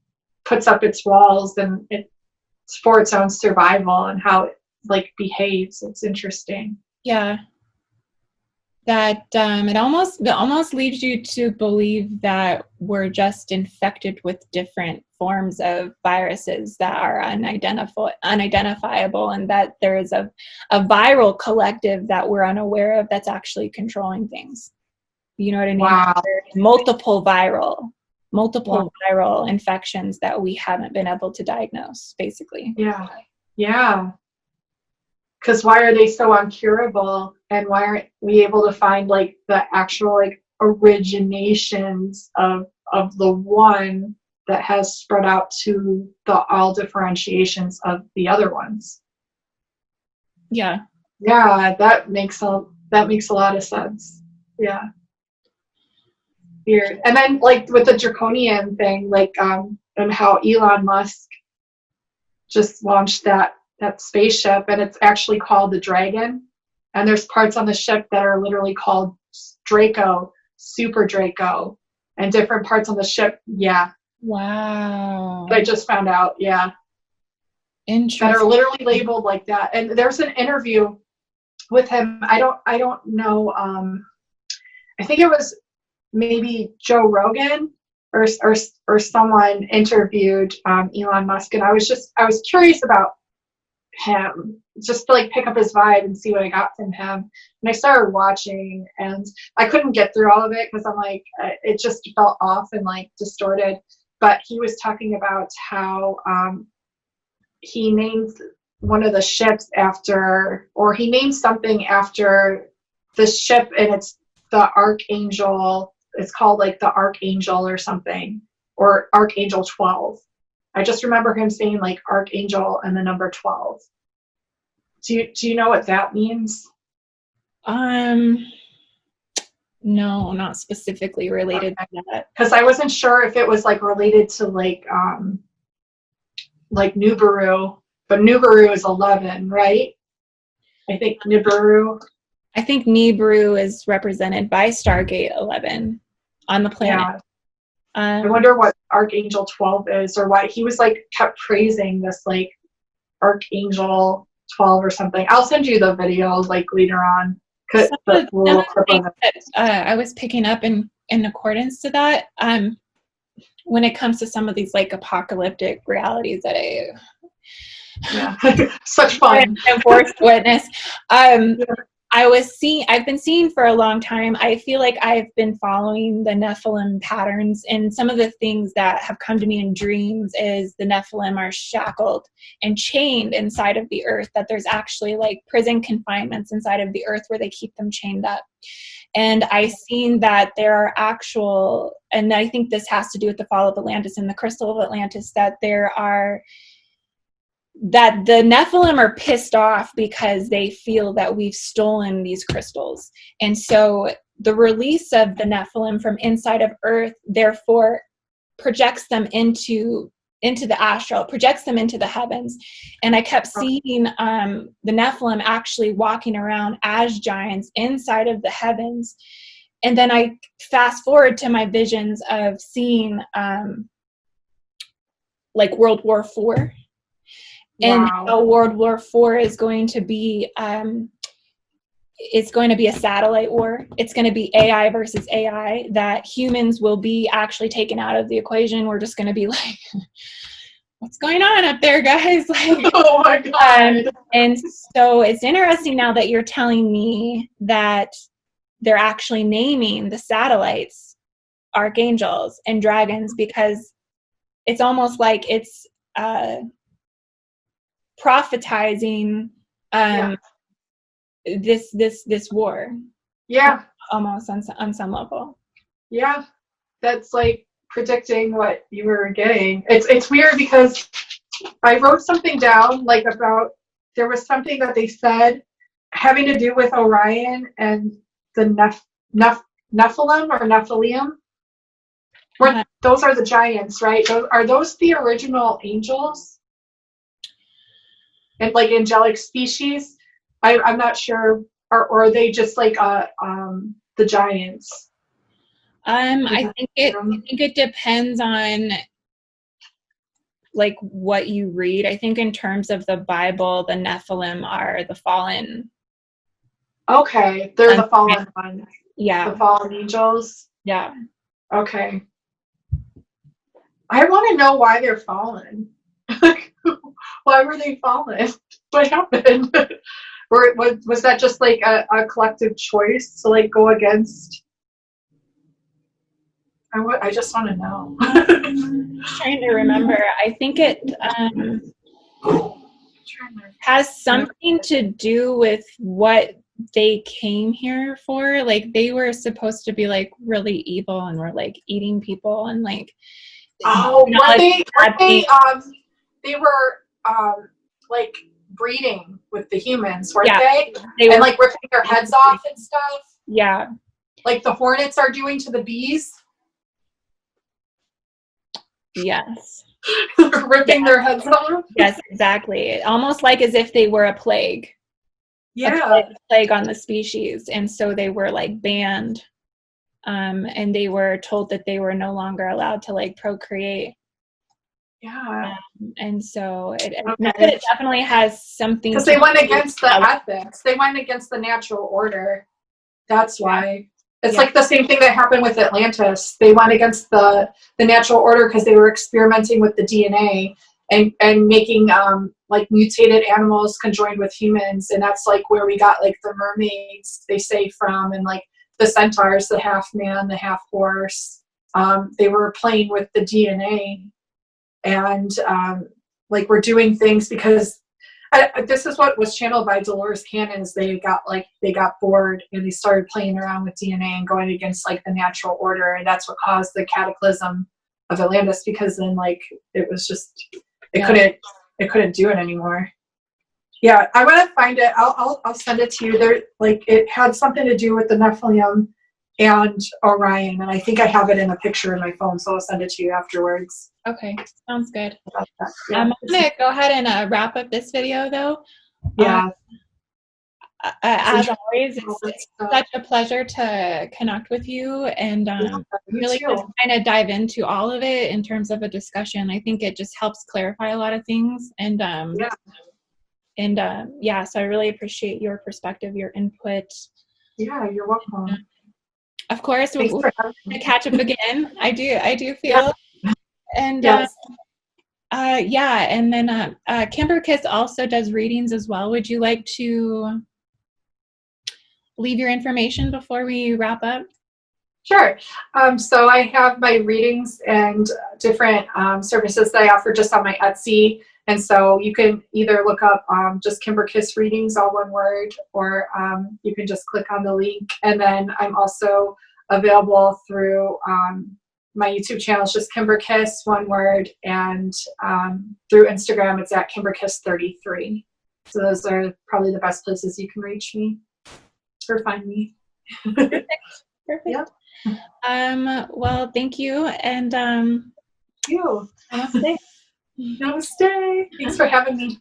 puts up its walls and it's for its own survival and how it like behaves. It's interesting.
Yeah. That it almost leads you to believe that we're just infected with different forms of viruses that are unidentifiable, and that there is a viral collective that we're unaware of that's actually controlling things. You know what I mean?
Wow.
Multiple viral infections that we haven't been able to diagnose, basically.
Yeah. Because why are they so uncurable, and why aren't we able to find like the actual like originations of the one that has spread out to the all differentiations of the other ones?
Yeah,
that makes a lot of sense. Yeah. Weird. And then like with the draconian thing, like and how Elon Musk just launched that spaceship, and it's actually called the Dragon, and there's parts on the ship that are literally called Draco, Super Draco, and different parts on the ship.
Wow.
I just found out.
Interesting.
That are literally labeled like that. And there's an interview with him. I don't know. I think it was maybe Joe Rogan or someone interviewed Elon Musk, and I was curious about him, just to like pick up his vibe and see what I got from him. And I started watching, and I couldn't get through all of it because I'm like, it just felt off and like distorted. But he was talking about how he named one of the ships after, or he named something after the ship, and it's the Archangel. It's called like the Archangel or something, or Archangel 12. I just remember him saying like Archangel and the number 12. Do you know what that means?
No, not specifically related to that.
Because I wasn't sure if it was like related to like Nibiru, but Nibiru is 11, right? I think Nibiru.
I think Nibiru is represented by Stargate 11 on the planet.
Yeah. I wonder what Archangel 12 is, or why he was like kept praising this like Archangel 12 or something. I'll send you the video like later on.
Some of the things that I was picking up in accordance to that, when it comes to some of these like apocalyptic realities that
such fun.
I'm forced to witness. I've been seeing for a long time, I feel like I've been following the Nephilim patterns, and some of the things that have come to me in dreams is the Nephilim are shackled and chained inside of the earth, that there's actually like prison confinements inside of the earth where they keep them chained up. And I've seen that there are actual, and I think this has to do with the fall of Atlantis and the crystal of Atlantis, that the Nephilim are pissed off because they feel that we've stolen these crystals. And so the release of the Nephilim from inside of Earth, therefore, projects them into the astral, projects them into the heavens. And I kept seeing the Nephilim actually walking around as giants inside of the heavens. And then I fast forward to my visions of seeing like World War IV. And how World War IV is going to be, it's going to be a satellite war. It's going to be AI versus AI, that humans will be actually taken out of the equation. We're just going to be like, what's going on up there, guys? Like,
oh my God.
And so it's interesting now that you're telling me that they're actually naming the satellites archangels and dragons, because it's almost like it's prophetizing this war.
Yeah.
Almost on some level.
Yeah. That's like predicting what you were getting. It's weird because I wrote something down like about, there was something that they said having to do with Orion and the Nephilim or Nephilim. Those are the giants, right? Are those the original angels? And like angelic species? I'm not sure. Or are they just like the giants?
I think it depends on like what you read. I think in terms of the Bible, the Nephilim are the fallen.
Okay, they're the fallen ones.
Yeah.
The fallen angels.
Yeah.
Okay. I want to know why they're fallen. Why were they fallen? What happened? Or was that just like a collective choice to like go against? I just want to know.
I'm trying to remember. I think it has something to do with what they came here for. Like they were supposed to be like really evil and were like eating people and like.
Oh, they were like breeding with the humans, weren't they? And like ripping their heads off and stuff.
Yeah.
Like the hornets are doing to the bees.
Yes.
Ripping their heads off.
Yes, exactly. Almost like as if they were a plague.
Yeah.
A plague on the species. And so they were like banned. And they were told that they were no longer allowed to like procreate.
Yeah.
And so it definitely has something.
Because they went against the ethics. They went against the natural order. That's why. It's like the same thing that happened with Atlantis. They went against the natural order because they were experimenting with the DNA and making like mutated animals conjoined with humans. And that's like where we got like the mermaids, they say, from, and like the centaurs, the half man, the half horse. They were playing with the DNA and like we're doing things because this is what was channeled by Dolores Cannon. Is they got bored and they started playing around with DNA and going against like the natural order, and that's what caused the cataclysm of Atlantis, because then like it was just it couldn't do it anymore. Yeah, I want to find it. I'll send it to you. There, like it had something to do with the Nephilim and Orion. And I think I have it in a picture in my phone, so I'll send it to you afterwards.
Okay, sounds good.
Yeah.
I'm going to go ahead and wrap up this video, though.
Yeah.
As always, it's such a pleasure to connect with you and really just kind of dive into all of it in terms of a discussion. I think it just helps clarify a lot of things. And yeah, so I really appreciate your perspective, your input.
Yeah, you're welcome.
Of course, we'll catch up again. I do feel. Yeah. And
yes.
yeah, and then kimberkiss also does readings as well. Would you like to leave your information before we wrap up?
Sure. So I have my readings and different services that I offer just on my Etsy. And so you can either look up just kimberkiss readings, all one word, or you can just click on the link. And then I'm also available through my YouTube channel, is just kimberkiss, one word, and through Instagram, it's at kimberkiss33. So those are probably the best places you can reach me or find me.
Perfect.
Yep.
Well, thank you, and
you.
Namaste.
Namaste. Thanks for having me.